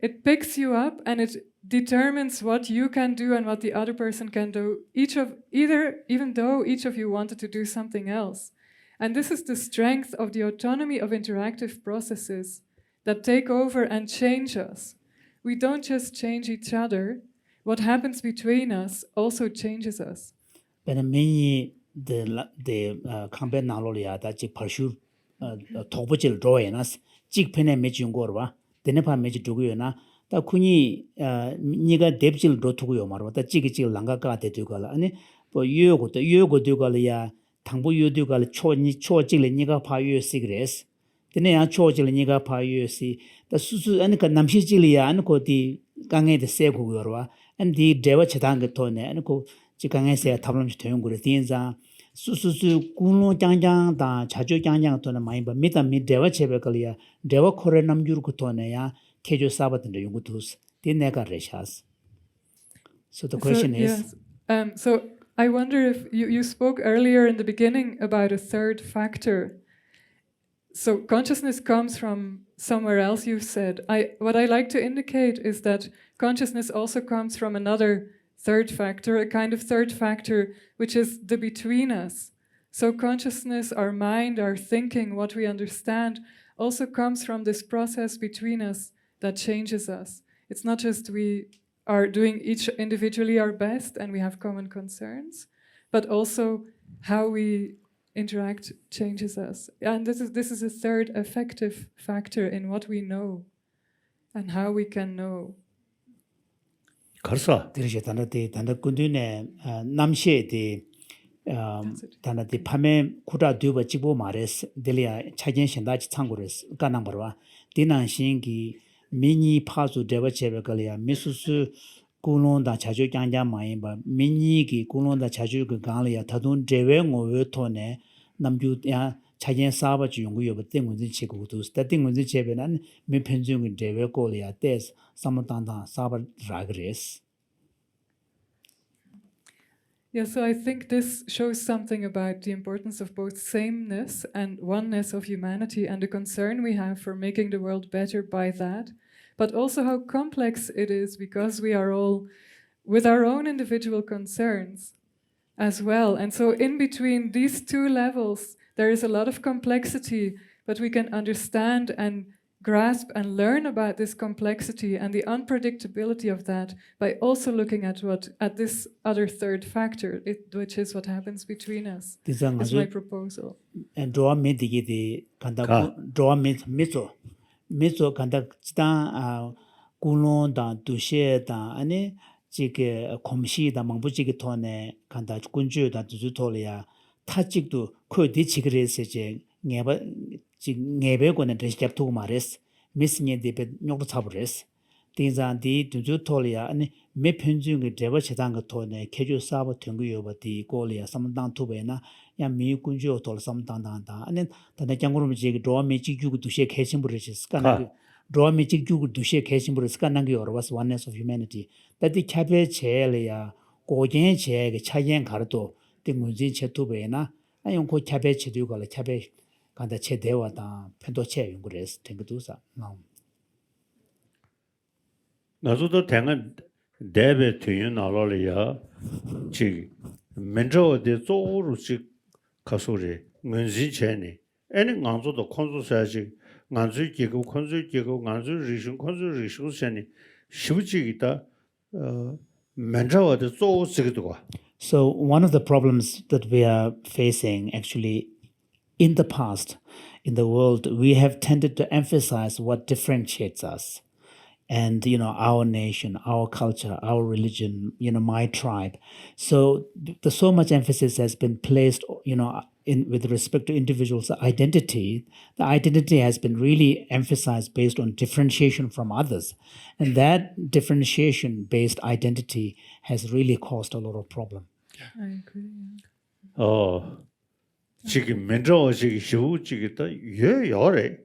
It picks you up and it determines what you can do and what the other person can do. Even though each of you wanted to do something else. And this is the strength of the autonomy of interactive processes that take over and change us. We don't just change each other. What happens between us also changes us. But many the campaign nalolia that you pursue topojil drawings, jig pene mejung gorba, the nepa mej duguna, the kuni niga debjil rotugo marwa, the jigil langa gate dugala, and for you go dugalia, tango you dugal cho jil niga pa you cigarettes. Tene chojil niga pa you see the susu and namshijilia and ko di gange the segu yorwa and the deva chetang tone and ko chikange se tablam chtongur tinza susu kuno jangjang da chajo jangjang tone mai ba mita mi deva chebekalia deva khore namjur ko tone ya kejo sabat de yungutus tin nega reshas. So the question is so I wonder if you spoke earlier in the beginning about a third factor. So consciousness comes from somewhere else, you've said. What I like to indicate is that consciousness also comes from another third factor, a kind of third factor, which is the between us. So consciousness, our mind, our thinking, what we understand, also comes from this process between us that changes us. It's not just we are doing each individually our best and we have common concerns, but also how we interact changes us. And this is a third effective factor in what we know and how we can know. 가서 들으셔 단다 군두네 남셰디 단다디 파메 쿠라 두바 지보 마레스 델리아 차겐 신다지 참고레스 까남버와 디난신기 미니 파수 데버체베갈이야 미수수 kulonda chajo kyangja mayin ba minyi ki kulonda chajo ka gangla thadun dewe ngowe thone namju ya chajen saba chi yungu yob tengun jin che ku tu sta tengun jin che be nan me phenjung ki dewe ko ya tes samatanda saba ragres. Yeah, so I think this shows something about the importance of both sameness and oneness of humanity and the concern we have for making the world better by that, but also how complex it is because we are all with our own individual concerns as well. And so in between these two levels, there is a lot of complexity, but we can understand and grasp and learn about this complexity and the unpredictability of that by also looking at this other third factor, which is what happens between us. Is my proposal. And draw me the draw me mizo kanda sta kulon da dushe da ane jige komshi da mangbu jige tone kanda kunju da duzu tolia tajik도 ko di chigre se je ngeba ngebe ko ne deshap tu mares misnye de be nyok chabres tinza di duzu tolia ane me phenju nge deba chedang ko tone keju sabo tenggu yoba di kolia samdang tu be na ya mi kunju tol samdang da ane da janguru mi jige do me ji ju dushe khesim buris kana draw me ji ju dushe khesim buris kana ngi or was oneness of humanity that the chabe chelia gojen che ge chayen gardo 띵문지 체투베나 아용 고 차베 치두고라 차베 간다 체대와다 편도체 연구레스 땡그두사 나서도 당은 대베 뒤에 나올이야 지 멘저데 쪼르지 가소리 문지 체니 애는 강조도 콘소사지 강조 기고 콘소 기고 강조 리신 콘소 리신 체니 쉽지기다 멘저데 쪼르지기도 So one of the problems that we are facing actually in the past, in the world, we have tended to emphasize what differentiates us. And, our nation, our culture, our religion, my tribe. So so much emphasis has been placed, with respect to individuals' identity. The identity has been really emphasized based on differentiation from others. And that differentiation-based identity has really caused a lot of problem. I agree. 지금 mentor 지금 쉬우지기다 예 요래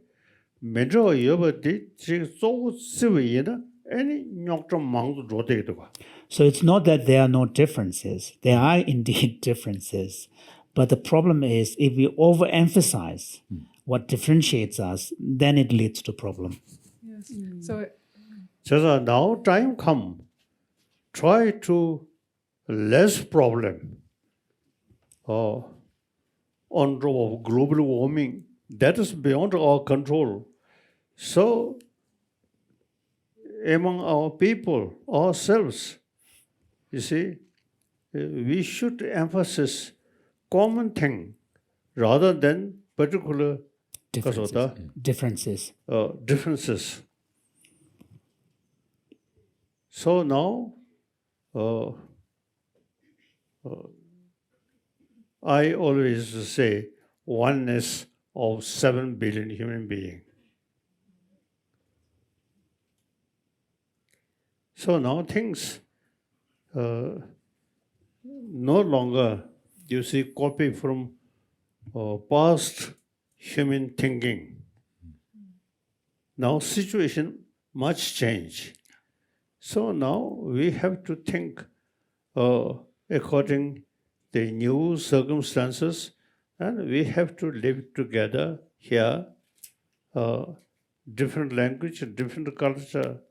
mentor 여버디 지금 소 스위에다 아니 녀좀 망도 줘대기도 봐. So it's not that there are no differences. There are indeed differences. But the problem is if we overemphasize what differentiates us, then it leads to problem. Yes. So now time come. Try to less problem. On of global warming, that is beyond our control. So, among our people, ourselves, you see, we should emphasize common thing rather than particular differences. Differences. So now, I always say oneness of 7 billion human beings. So now things no longer, you see, copy from past human thinking. Now situation much change. So now we have to think according the new circumstances, and we have to live together here. Different language, different culture,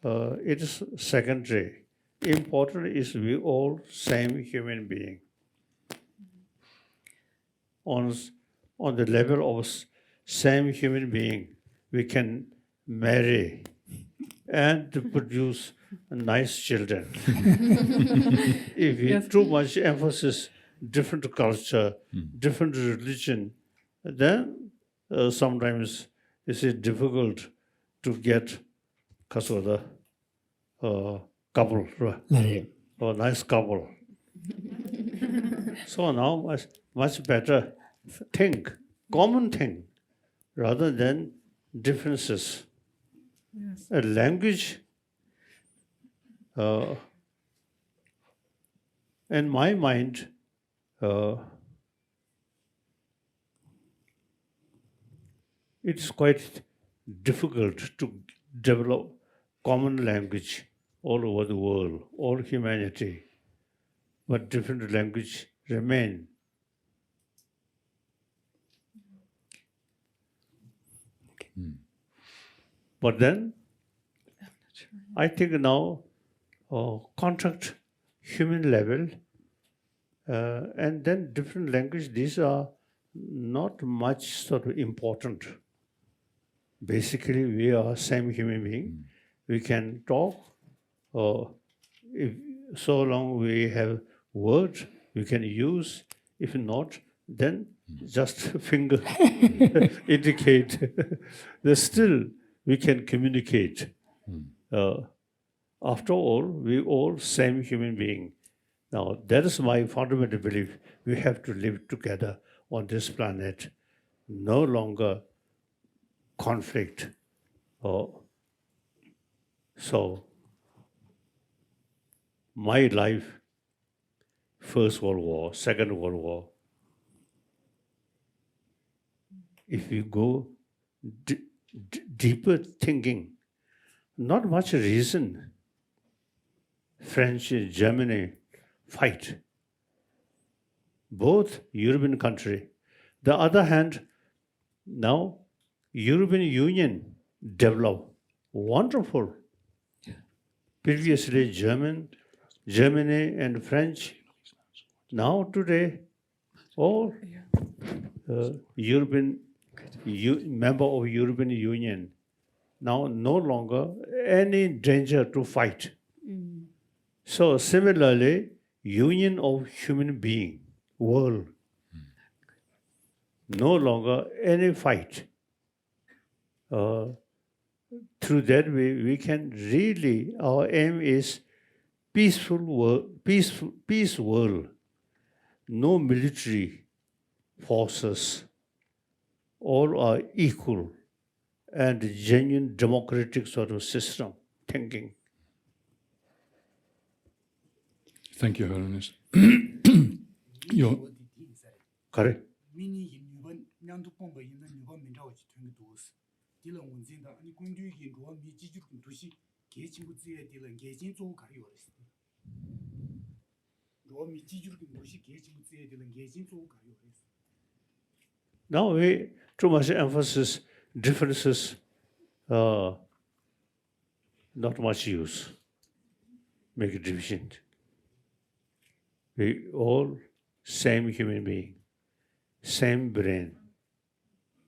it is secondary. Important is we all same human being. On the level of same human being, we can marry and to produce nice children. If you Yes. too much emphasis, different culture, different religion, then sometimes it's difficult to get couple, Larry. or nice couple. So now much better think, common thing, rather than differences. Yes. A language, in my mind, it's quite difficult to develop common language all over the world, all humanity, but different language remain. But then, I think now, contact human level, and then different language, these are not much sort of important. Basically, we are same human being. We can talk, if so long we have words we can use. If not, then just finger indicate. Then still we can communicate. After all, we all same human being. Now, that is my fundamental belief. We have to live together on this planet. No longer conflict. So, my life, First World War, Second World War, if you go deeper thinking, not much reason French, Germany fight. Both European country. The other hand, now European Union develop. Wonderful. Previously Germany and French. Now today, all European member of European Union. Now no longer any danger to fight. So similarly, union of human being, world, no longer any fight. Through that way, we can really, our aim is peaceful world, peace world, no military forces, all are equal, and genuine democratic sort of system thinking. Thank you, Holiness. Your, Correct? Now we too much emphasis, differences, not much use. Make a division. We all same human being, same brain,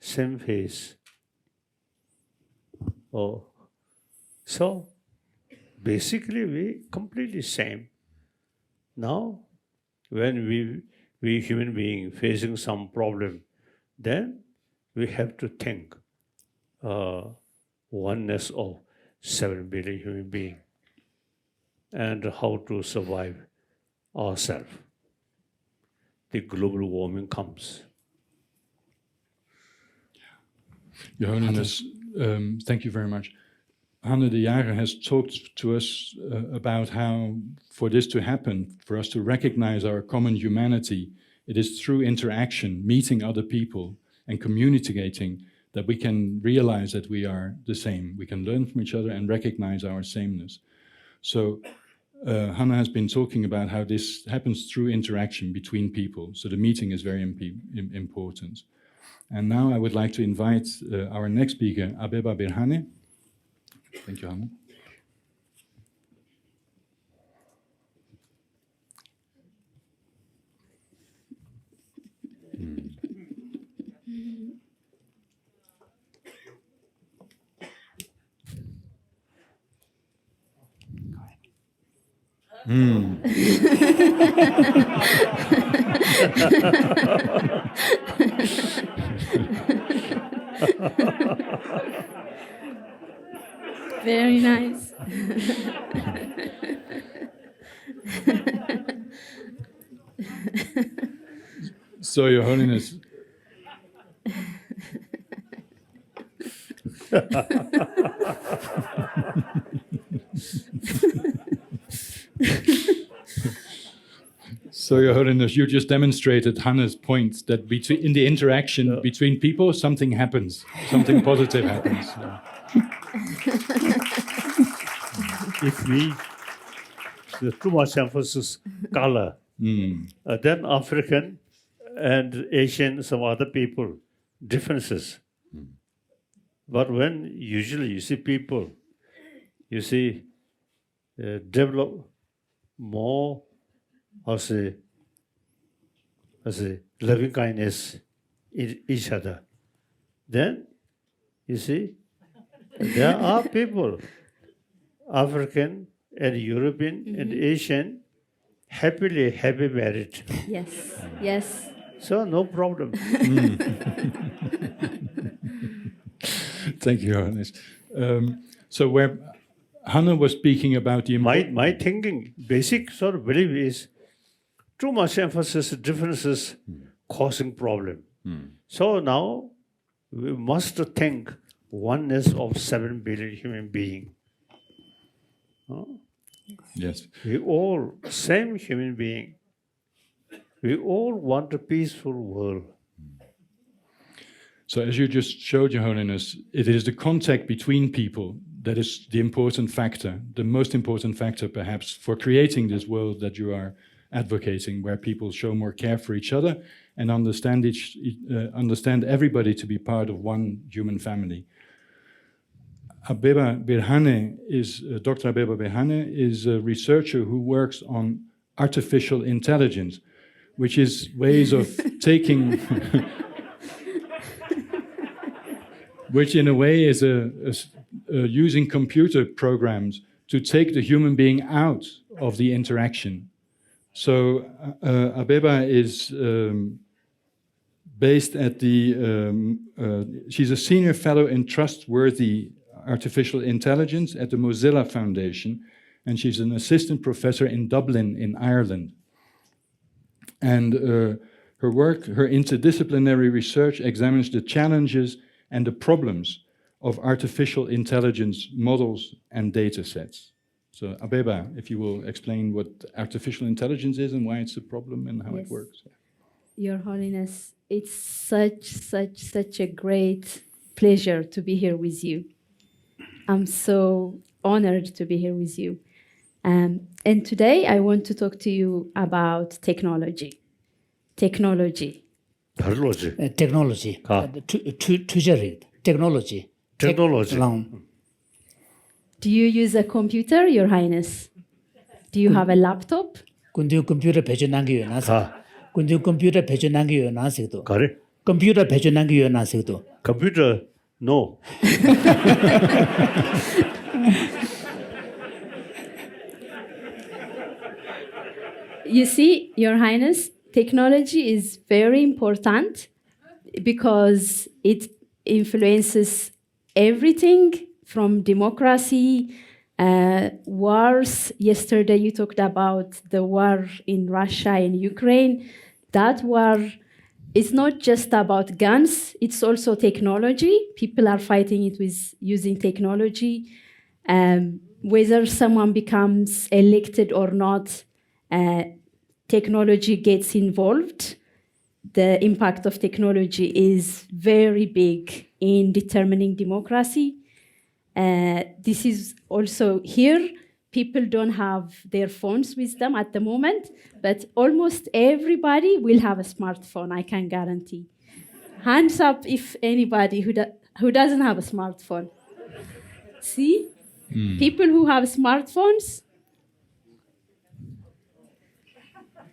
same face. So basically we completely same. Now when we human being facing some problem, then we have to think oneness of 7 billion human beings and how to survive ourselves. The global warming comes. Your Holiness, thank you very much. Hanne De Jaegher has talked to us about how, for this to happen, for us to recognize our common humanity, it is through interaction, meeting other people, and communicating that we can realize that we are the same. We can learn from each other and recognize our sameness. So Hanne has been talking about how this happens through interaction between people. So the meeting is very important. And now I would like to invite our next speaker, Abeba Birhane. Thank you, Hanne. Very nice. So, Your Holiness, so, Your Holiness, you just demonstrated Hanne's point that in the interaction between people, something happens, something positive happens. If we too much emphasis color, then African and Asian, some other people, differences. But when usually you see people, you see develop more as a loving kindness in each other. Then you see there are people, African and European and Asian, happy married. Yes, yes. So no problem. Thank you, Your Holiness. So where Hanne was speaking about the My thinking, basic sort of belief is too much emphasis, differences causing problem. So now we must think oneness of 7 billion human beings. Yes. We all, same human being. We all want a peaceful world. So as you just showed, Your Holiness, it is the contact between people that is the important factor, the most important factor perhaps for creating this world that you are advocating, where people show more care for each other and understand everybody to be part of one human family. Abeba Birhane is, Dr. Abeba Birhane is a researcher who works on artificial intelligence, which is ways of taking, which in a way is using computer programs to take the human being out of the interaction. So Abeba is based at she's a senior fellow in trustworthy artificial intelligence at the Mozilla Foundation, and she's an assistant professor in Dublin in Ireland. And her work, her interdisciplinary research examines the challenges and the problems of artificial intelligence models and data sets. So Abeba, if you will explain what artificial intelligence is and why it's a problem and how it works. Your Holiness, it's such a great pleasure to be here with you. I'm so honored to be here with you. And today I want to talk to you about technology. Technology. Technology. Technology. Technology. Do you use a computer, Your Highness? Do you have a laptop? Kundu computer pecho nangiyo nasa. Kundu computer pecho nangiyo nasikto. Correct. Computer pecho nangiyo nasikto. Computer, no. You see, Your Highness, technology is very important because it influences everything from democracy, wars. Yesterday you talked about the war in Russia and Ukraine. That war is not just about guns, it's also technology. People are fighting it with using technology. Whether someone becomes elected or not, technology gets involved. The impact of technology is very big in determining democracy. This is also here. People don't have their phones with them at the moment, but almost everybody will have a smartphone, I can guarantee. Hands up if anybody who doesn't have a smartphone. See? People who have smartphones.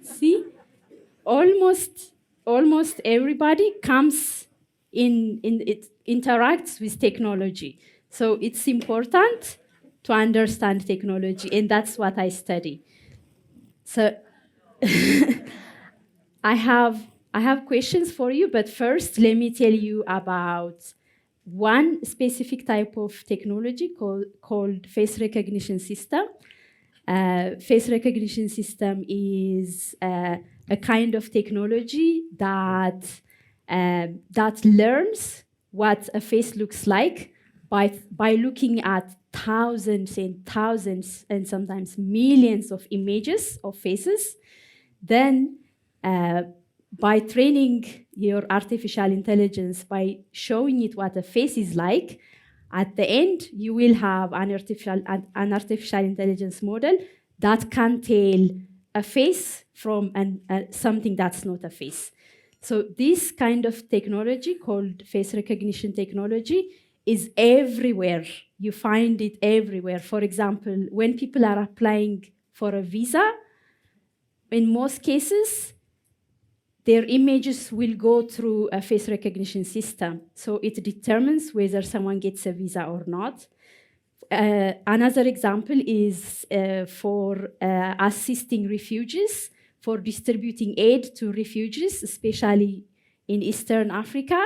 See? Almost everybody comes it interacts with technology. So it's important to understand technology, and that's what I study. So I have questions for you, but first let me tell you about one specific type of technology called face recognition system. Face recognition system is a kind of technology that learns what a face looks like by looking at thousands and thousands and sometimes millions of images of faces. Then by training your artificial intelligence, by showing it what a face is like, at the end, you will have an artificial intelligence model that can tell a face from something that's not a face. So this kind of technology called face recognition technology is everywhere. You find it everywhere. For example, when people are applying for a visa, in most cases, their images will go through a face recognition system. So it determines whether someone gets a visa or not. Another example is for assisting refugees, for distributing aid to refugees, especially in Eastern Africa.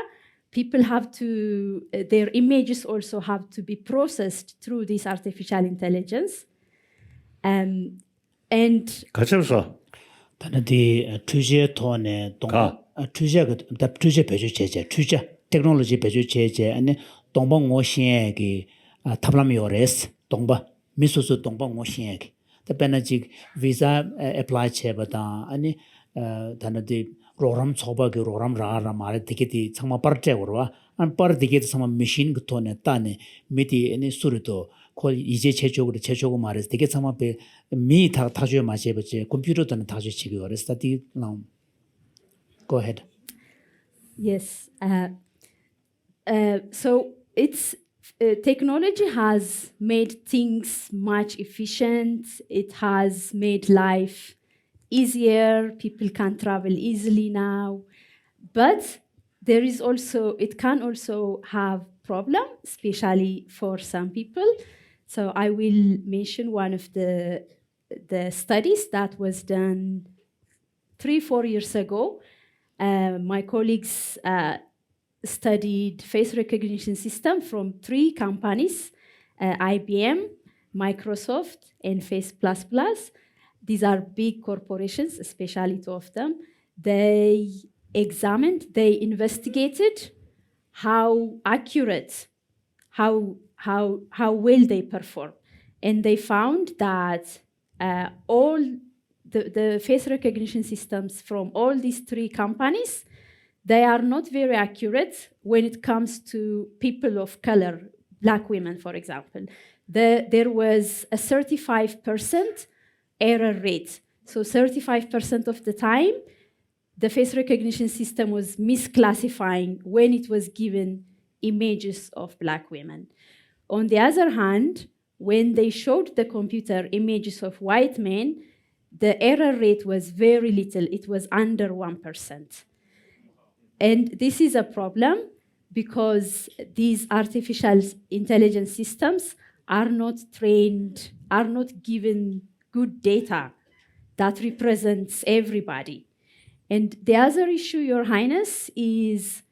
People have to, their images also have to be processed through this artificial intelligence. And 가짜로서 단디 투제 돈에 가. 투제가 투제 배주 제제 투제 테크놀로지 배주 제제 아니 동방 오시에기 탑람요레스 동바 미소소 동방 오시에기 대변하지 비자 애플라이 체바다 아니 단디 로람 초바기 로람 라라 말에 되게디 정말 빠르게로와 안 빠르게 정말 머신 그 돈에 따네 미디 아니 수르도 콜 이제 제조고 말해서 되게 정말 미 다주에 맞이해봤지 컴퓨터는 다주 치기 어렸을 때 now go ahead. Yes. So it's technology has made things much efficient. It has made life easier. People can travel easily now. But there is also, it can also have problems, especially for some people. So I will mention one of the studies that was done 3-4 years ago. My colleagues studied face recognition system from 3 companies, IBM, Microsoft, and Face++. These are big corporations, especially 2 of them. They investigated how accurate, how well they perform. And they found that all the face recognition systems from all these 3 companies, they are not very accurate when it comes to people of color, Black women, for example. There was a 35% error rate. So 35% of the time, the face recognition system was misclassifying when it was given images of Black women. On the other hand, when they showed the computer images of white men, the error rate was very little. It was under 1%. And this is a problem because these artificial intelligence systems are not trained, are not given good data that represents everybody. And the other issue, Your Highness, is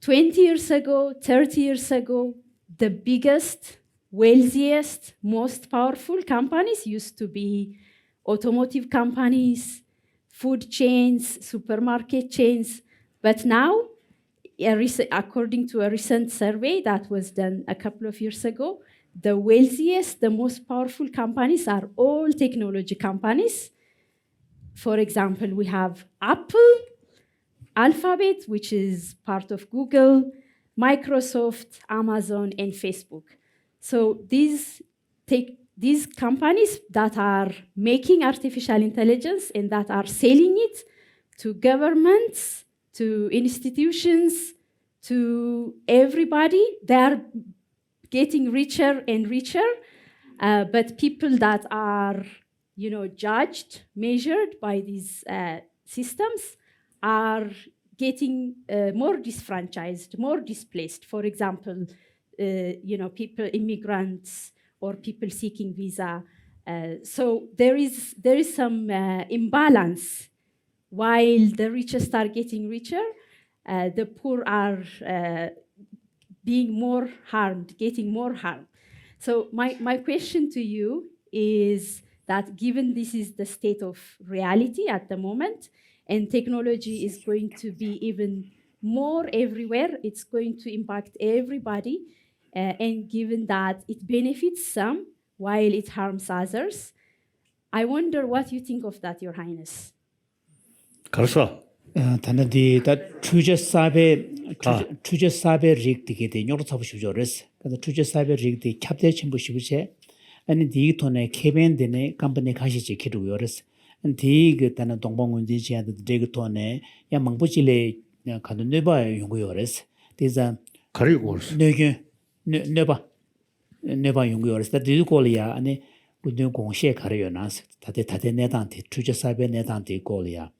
20 years ago, 30 years ago, the biggest, wealthiest, most powerful companies used to be automotive companies, food chains, supermarket chains. But now, according to a recent survey that was done a couple of years ago, the wealthiest, the most powerful companies are all technology companies. For example, we have Apple, Alphabet, which is part of Google, Microsoft, Amazon, and Facebook. So these companies that are making artificial intelligence and that are selling it to governments, to institutions, to everybody, they are getting richer and richer. But people that are, judged, measured by these systems are getting more disfranchised, more displaced. For example, people, immigrants, or people seeking visa, So there is some imbalance. While the richest are getting richer, the poor are being more harmed, getting more harm. So my question to you is that given this is the state of reality at the moment, and technology is going to be even more everywhere, it's going to impact everybody, and given that it benefits some while it harms others, I wonder what you think of that, Your Highness. 가르쳐. 단디 다 투저 사베 릭디게 요로 잡으시죠레스 그래서 투저 사베 릭디 캡데 침부시부체 아니 디톤에 케벤데네 컴퍼니 가시지 키루요레스 디그 다는 동봉운디지한테 디그톤에 야 망부질레 가는 네바 용고요레스 디자 가리고 네게 네바 용고요레스 다 디고리아 아니 군대 공시에 가려요나스 다데 내단테 투저 사베 내단테 고리아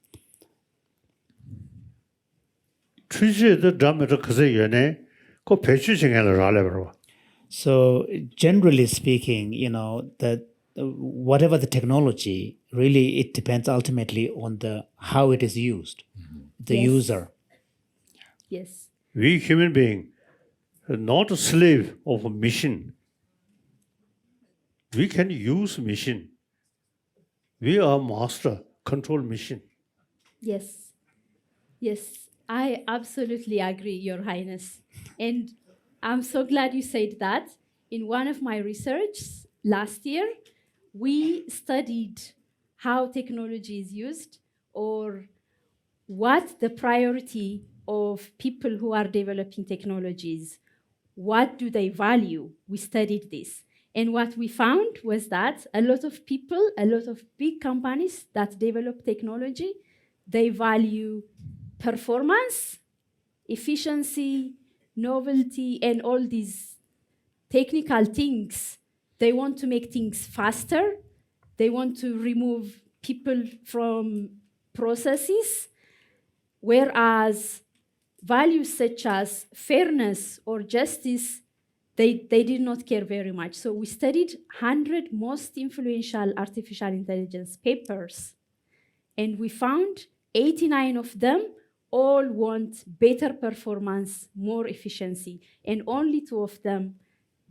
취지의 드라마를 그새 연에 그 배추생활을 하려고. So generally speaking, you know, that whatever the technology, really it depends ultimately on the how it is used, the Yes. user. Yes. We human being are not a slave of a mission. We can use mission. We are master, control mission. Yes. Yes. I absolutely agree, Your Highness. And I'm so glad you said that. In one of my research last year, we studied how technology is used or what the priority of people who are developing technologies, what do they value? We studied this. And what we found was that a lot of people, a lot of big companies that develop technology, they value performance, efficiency, novelty, and all these technical things. They want to make things faster. They want to remove people from processes, whereas values such as fairness or justice, they did not care very much. So we studied 100 most influential artificial intelligence papers, and we found 89 of them all want better performance, more efficiency, and only 2 of them,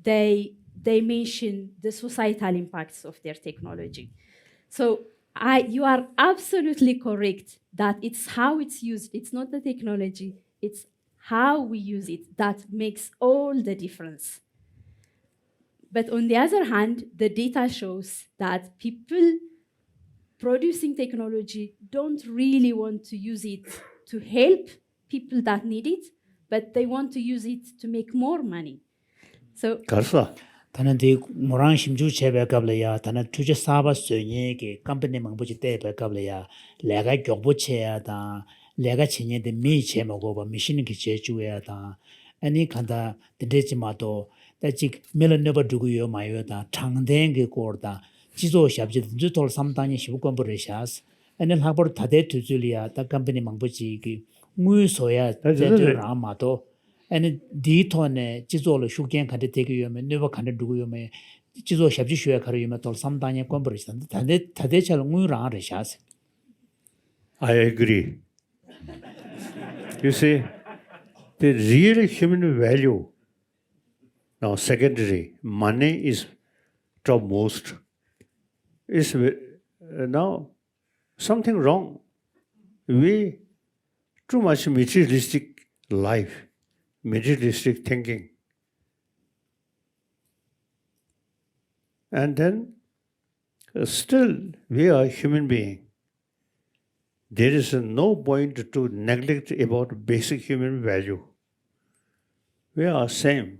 they mention the societal impacts of their technology. So you are absolutely correct that it's how it's used. It's not the technology, it's how we use it that makes all the difference. But on the other hand, the data shows that people producing technology don't really want to use it to help people that need it, but they want to use it to make more money. So 가르쳐. 단디 모랑 심주 제백갑려야 단은 투자 사바 수행에게 컴퍼니 망부지 때백갑려야 내가 교부체야다 내가 친년데 미 제목고 봐 미신이 제주야다 아니 간다 데지마도 다직 밀어내버 두고요 마요다 장된게 고르다 지조 샵지 주톨 3단이 15건부를 샤스 아니 학벌 다대 투줄이야 다 컴퍼니 망부지 그 무소야 제주라마도 아니 디톤에 지조를 슈겐 카데 되게요면 네버 칸데 두고요면 지조 샵지 슈야 가려요면 돌 3단이 건부를 샤스 다대 잘 무라를 샤스 I agree. You see, the real human value, now secondary, money is topmost, is now something wrong. We too much materialistic life, materialistic thinking. And then still we are human being. There is no point to neglect about basic human value. We are same.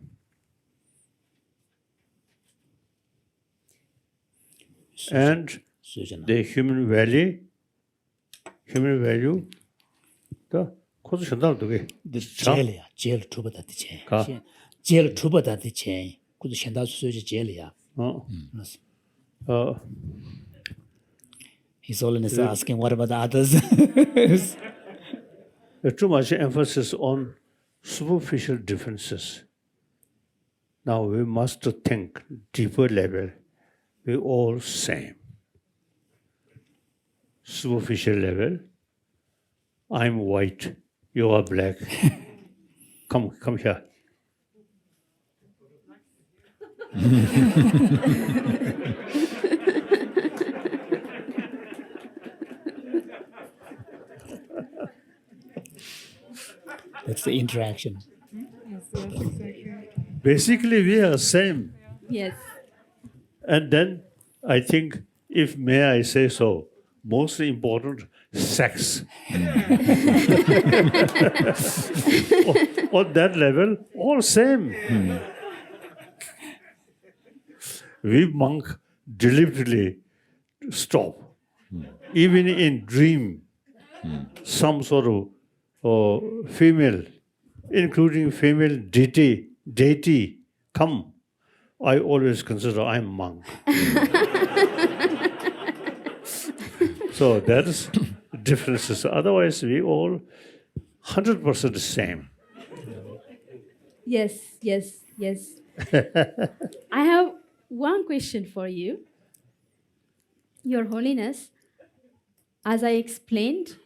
And the human value, the cause shandal doge. 제일이야. 제일 투보다 제. 가. 제일 투보다 제. 그도 현다 수수지 제일이야. His Holiness is asking, what about the others? Too much emphasis on superficial differences. Now we must think deeper level. we all same. Superficial level, I'm white, you are black. Come here. That's the interaction. Basically, we are same. Yes. And then I think, if may I say so, most important, sex. On that level, all same. We monk deliberately stop. Even in dream, some sort of female, including female deity, come. I always consider I'm monk. So that is differences. Otherwise, we all 100% the same. Yes. I have one question for you. Your Holiness, as I explained,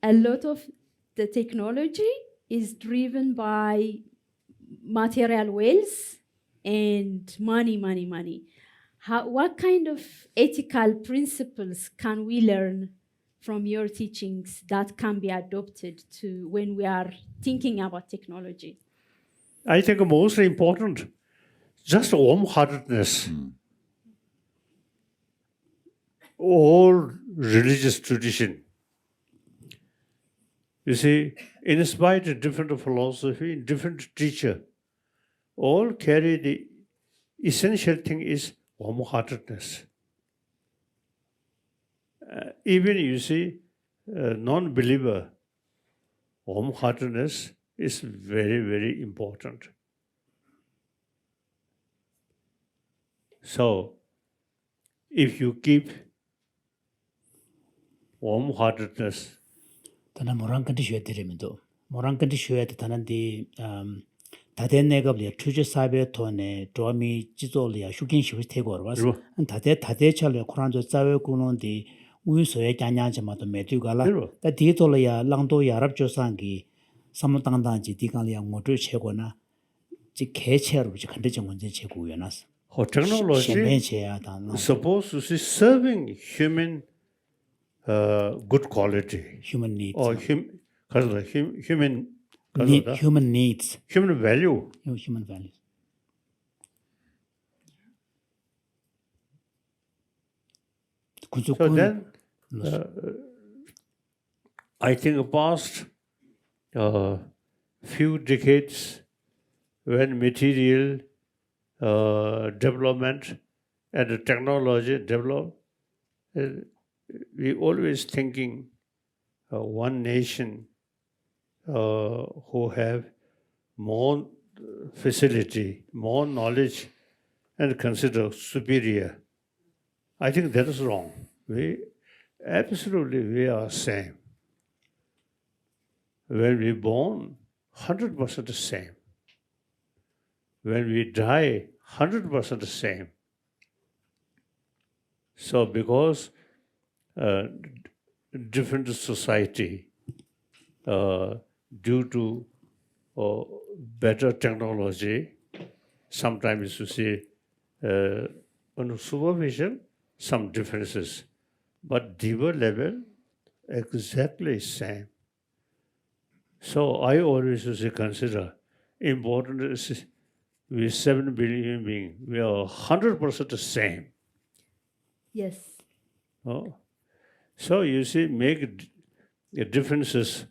a lot of the technology is driven by material wealth and money. What kind of ethical principles can we learn from your teachings that can be adopted to when we are thinking about technology? I think most important, just warm-heartedness. All religious tradition. You see, in spite of different philosophy, different teacher, all carry the essential thing is warm-heartedness. Even you see, non-believer, warm-heartedness is very, very important. So, if you keep warm-heartedness, Tana morang kanti shwe tirimido. Morang kanti shwe tanandi 다대 내갑리야 추제 사베 토네 도미 지돌이야 슈긴 시비 태고 와서 다대 차려 코란조 자외 구노디 우유소에 냐냐지마도 메두가라 다 디돌이야 랑도 야랍 조상기 삼당단지 디간리야 모두 최고나 지 개체로 지 근데 문제 제고연나서 technology supposed to be serving human good quality, human needs or human human needs, human value. Human values. So then, I think past few decades, when material development and the technology develop, we always thinking one nation who have more facility, more knowledge, and consider superior. I think that is wrong. We are same. When we born, 100% the same. When we die, 100% the same. So because different society, due to better technology, sometimes you see on supervision, some differences, but deeper level, exactly same. So I always consider important is we 7 billion beings, we are 100% the same. Yes. So you see, make differences,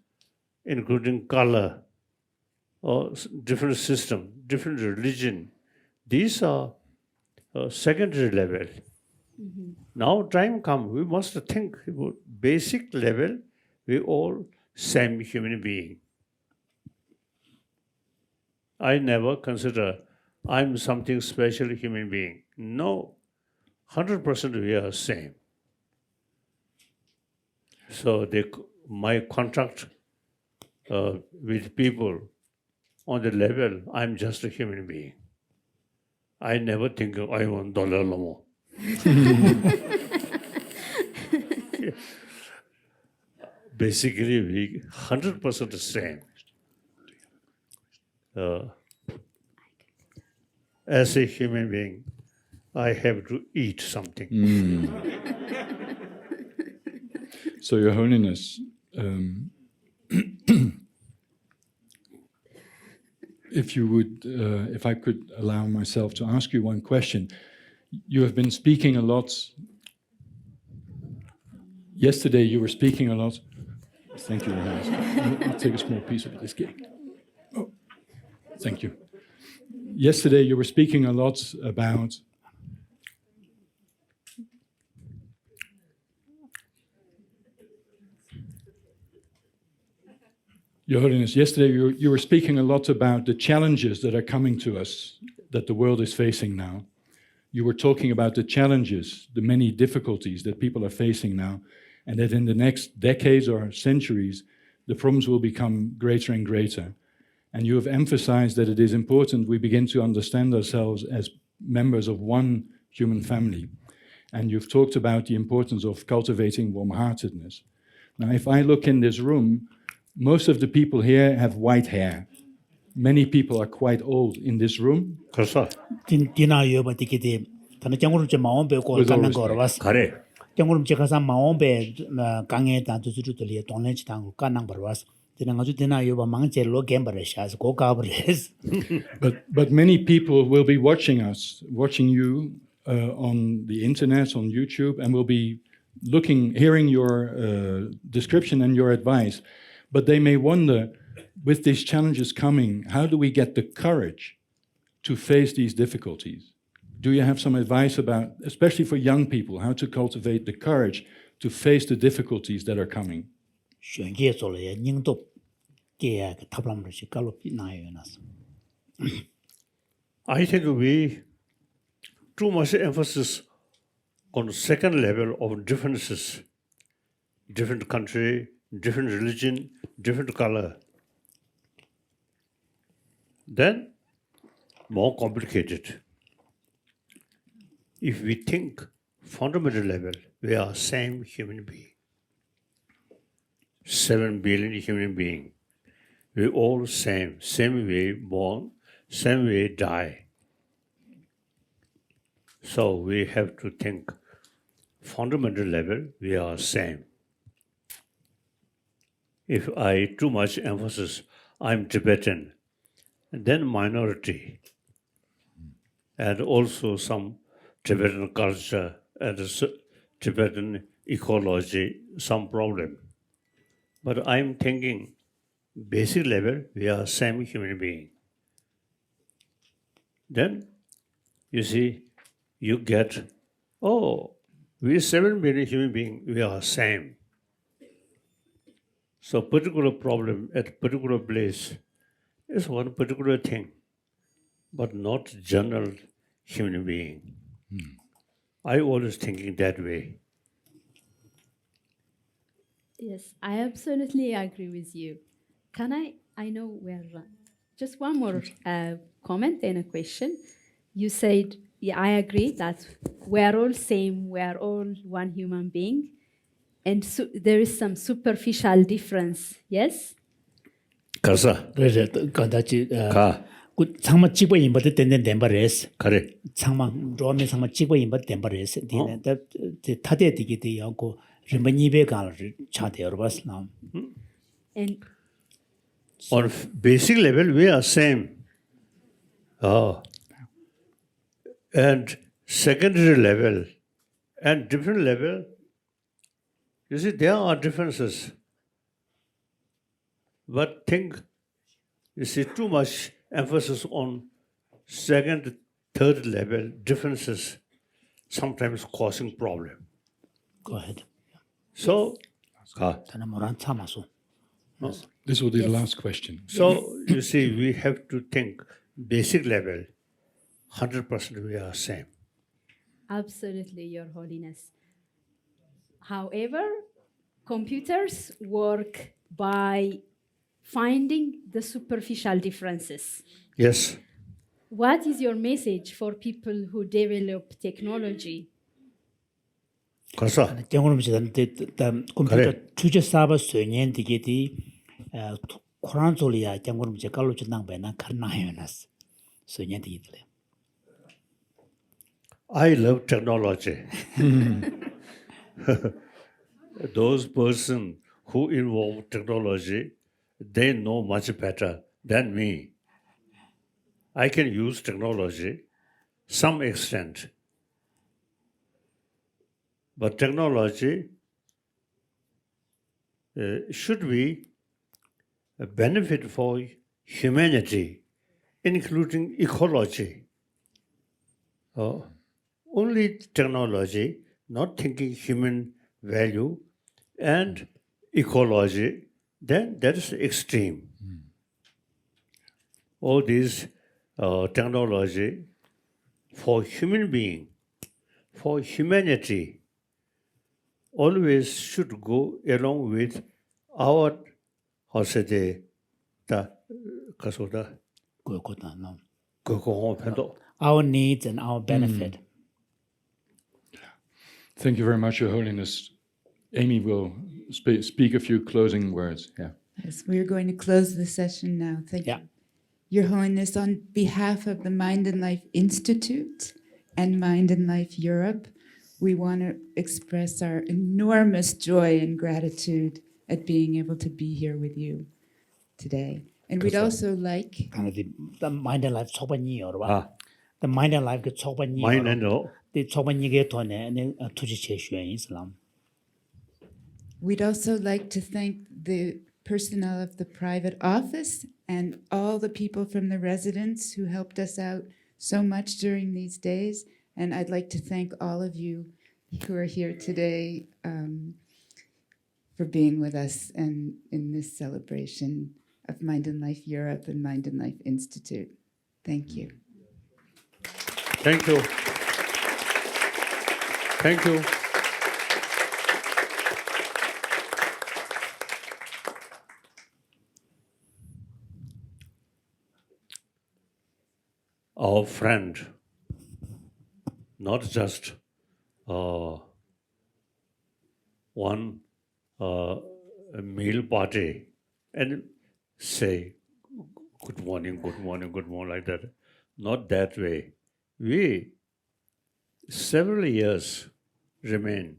including color, or different system, different religion. These are secondary level. Now time comes, we must think about basic level, we all same human being. I never consider I'm something special human being. No, 100% we are same. So my contact with people on the level, I'm just a human being. I never think I want Dalai Lama. Basically, we 100% same. As a human being, I have to eat something. So, Your Holiness, if you would, if I could allow myself to ask you one question. You have been speaking a lot. Yesterday, you were speaking a lot. Thank you, Your Highness. I'll take a small piece of this cake. Oh, thank you. Yesterday, you were speaking a lot about Your Holiness, yesterday you were speaking a lot about the challenges that are coming to us, that the world is facing now. You were talking about the challenges, the many difficulties that people are facing now, and that in the next decades or centuries, the problems will become greater and greater. And you have emphasized that it is important we begin to understand ourselves as members of one human family. And you've talked about the importance of cultivating warm-heartedness. Now, if I look in this room, most of the people here have white hair. Many people are quite old in this room. 그래서 디나 요바 디기디 다나 장고름 제 마음배 고 With all 가는 respect. 거로 봤어. 가래. 장고름 제 가서 마음배 강에 다 두주들이 돈내지 당고 가는 거로 봤어. 디나 가지고 디나 요바 망제로 겜버레샤스 고 가버레스. But many people will be watching us, watching you on the internet, on YouTube, and will be hearing your description and your advice. But they may wonder, with these challenges coming, how do we get the courage to face these difficulties? Do you have some advice about, especially for young people, how to cultivate the courage to face the difficulties that are coming? 选业做了领导给他们是搞了哪样呢？ I think we too much emphasis on the second level of differences, different country, different religion, different color. Then more complicated. If we think fundamental level, we are same human being. 7 billion human being. We all same way born, same way die. So we have to think fundamental level, we are same. If I too much emphasis, I'm Tibetan, then minority, and also some Tibetan culture and Tibetan ecology, some problem. But I'm thinking, basic level, we are same human being. Then, you see, you get, oh, we 7 billion human beings, we are same. So particular problem at particular place is one particular thing, but not general human being. I always thinking that way. Yes, I absolutely agree with you. Can I know where, just one more comment and a question. You said, yeah, I agree that we're all same, we're all one human being. And so there is some superficial difference, yes? 가서 그래서 간다지 가 그 상마 찍고 임버드 된된 덴버레스. 가래. 상마 로미 상마 찍고 임버드 덴버레스. 디네 다 타데 디게 되고 림바니베 가를 차대어 봤나. And On basic level, we are same. And secondary level and different level, you see, there are differences. But think, you see, too much emphasis on second, third level differences, sometimes causing problem. Go ahead. So, 다나 모란 참아서. This will be the last question. so you see, we have to think basic level, 100% we are same. absolutely, Your Holiness. However, computers work by finding the superficial differences. Yes. What is your message for people who develop technology 가서 정원음식은 컴퓨터 투자 사바 수행엔 디게디 코란솔이야 정원음식 깔로 준당 배나 카나요나스 수행엔 디게들. I love technology. Those persons who involve technology, they know much better than me. I can use technology some extent. But technology should be a benefit for humanity, including ecology. Only technology, not thinking human value and ecology, then that is extreme. All these technology for human being, for humanity, always should go along with our, how say the Our needs and our benefit. Thank you very much, Your Holiness. Amy will speak a few closing words. Yeah. Yes, we're going to close the session now. Thank you. Your Holiness, on behalf of the Mind and Life Institute and Mind and Life Europe, we want to express our enormous joy and gratitude at being able to be here with you today. And we'd also like... The Mind and Life 초반이 어려워. The Mind and Life 그 초반이 Mind and all. The 초반이게 돈에 투지 제시에 있을람. We'd also like to thank the personnel of the private office and all the people from the residence who helped us out so much during these days. And I'd like to thank all of you who are here today for being with us and in this celebration of Mind and Life Europe and Mind and Life Institute. Thank you. Thank you. Thank you. Our friend, not just one meal party and say good morning, like that. Not that way. We, several years, remain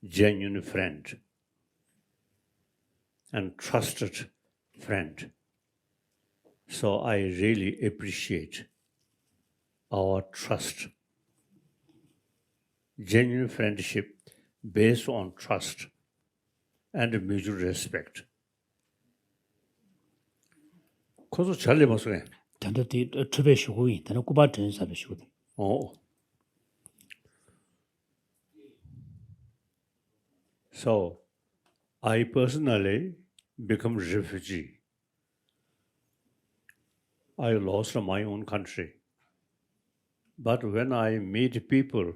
genuine friend and trusted friend. So I really appreciate our trust. Genuine friendship based on trust and mutual respect. 그래서 잘 해봤어요. 단도티 투배시고이 단도 꾸바 전사배시고. So I personally become refugee. I lost my own country. But when I meet people,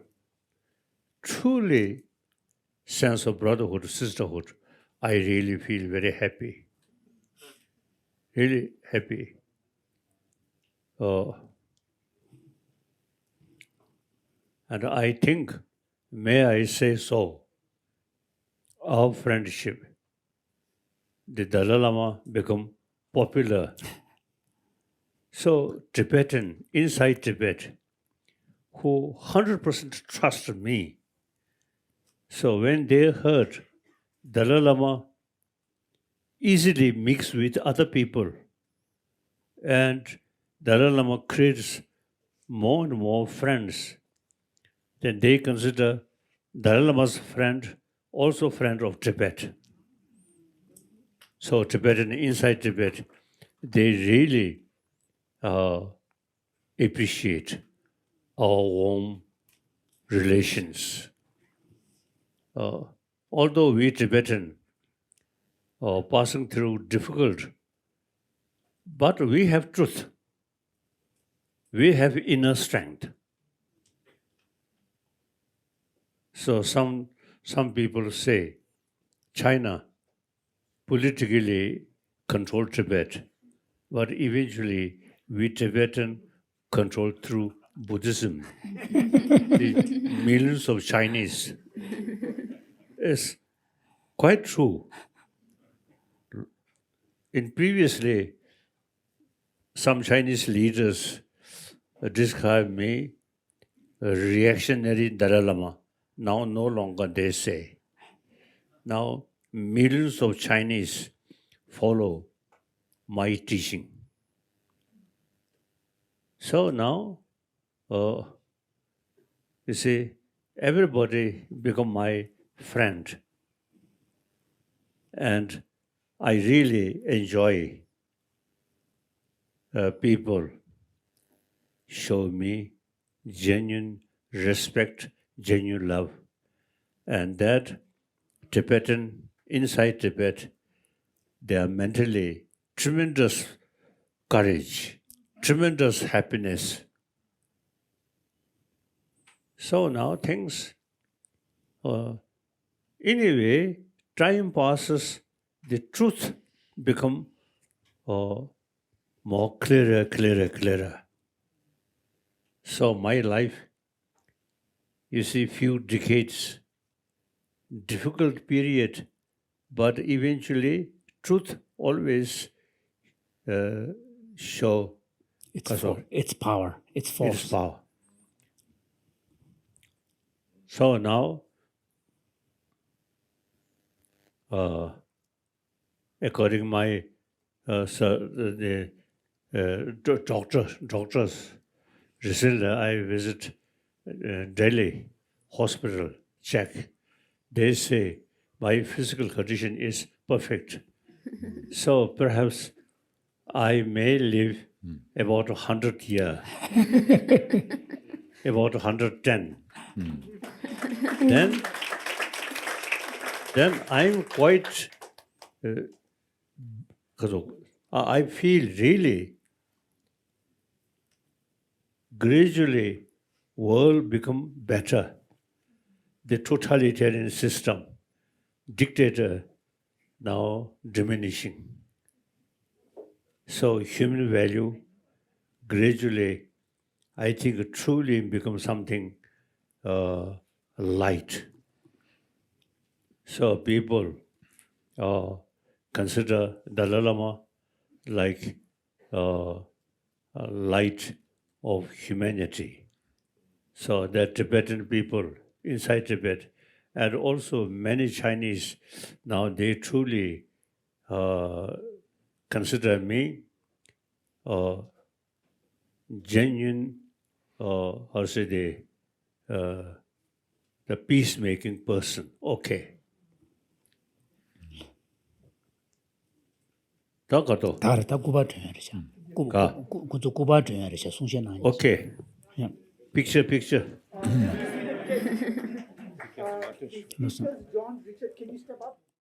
truly sense of brotherhood, sisterhood, I really feel very happy. Really happy. And I think, may I say so, our friendship, the Dalai Lama become popular. So Tibetan, inside Tibet, who 100% trust me. So when they heard Dalai Lama easily mix with other people and Dalai Lama creates more and more friends, then they consider Dalai Lama's friend also friend of Tibet. So Tibetan, inside Tibet, they really appreciate our warm relations. Although we Tibetan are passing through difficult, but we have truth. We have inner strength. So some people say China politically controlled Tibet, but eventually we Tibetan control through Buddhism, the millions of Chinese, is quite true. In previously, some Chinese leaders describe me a reactionary Dalai Lama. Now no longer they say. Now millions of Chinese follow my teaching. So now, you see, everybody become my friend. And I really enjoy people show me genuine respect, genuine love. And that Tibetan, inside Tibet, they are mentally tremendous courage, tremendous happiness. So now things, anyway, time passes, the truth become more clearer. So my life, you see, few decades, difficult period, but eventually truth always show Its power, its force. its power. So now, according my doctors, recently I visit Delhi hospital, check. They say my physical condition is perfect. So perhaps I may live about 100 years, about 110. Then I'm quite, I feel really gradually world become better. The totalitarian system, dictator now diminishing. So human value gradually, I think, truly become something light. So people consider Dalai Lama like a light of humanity. So that Tibetan people inside Tibet, and also many Chinese, now they truly consider me genuine, how say they, the peacemaking person. Okay. Okay. Yeah. Picture. Listen. John, Richard, can you step up?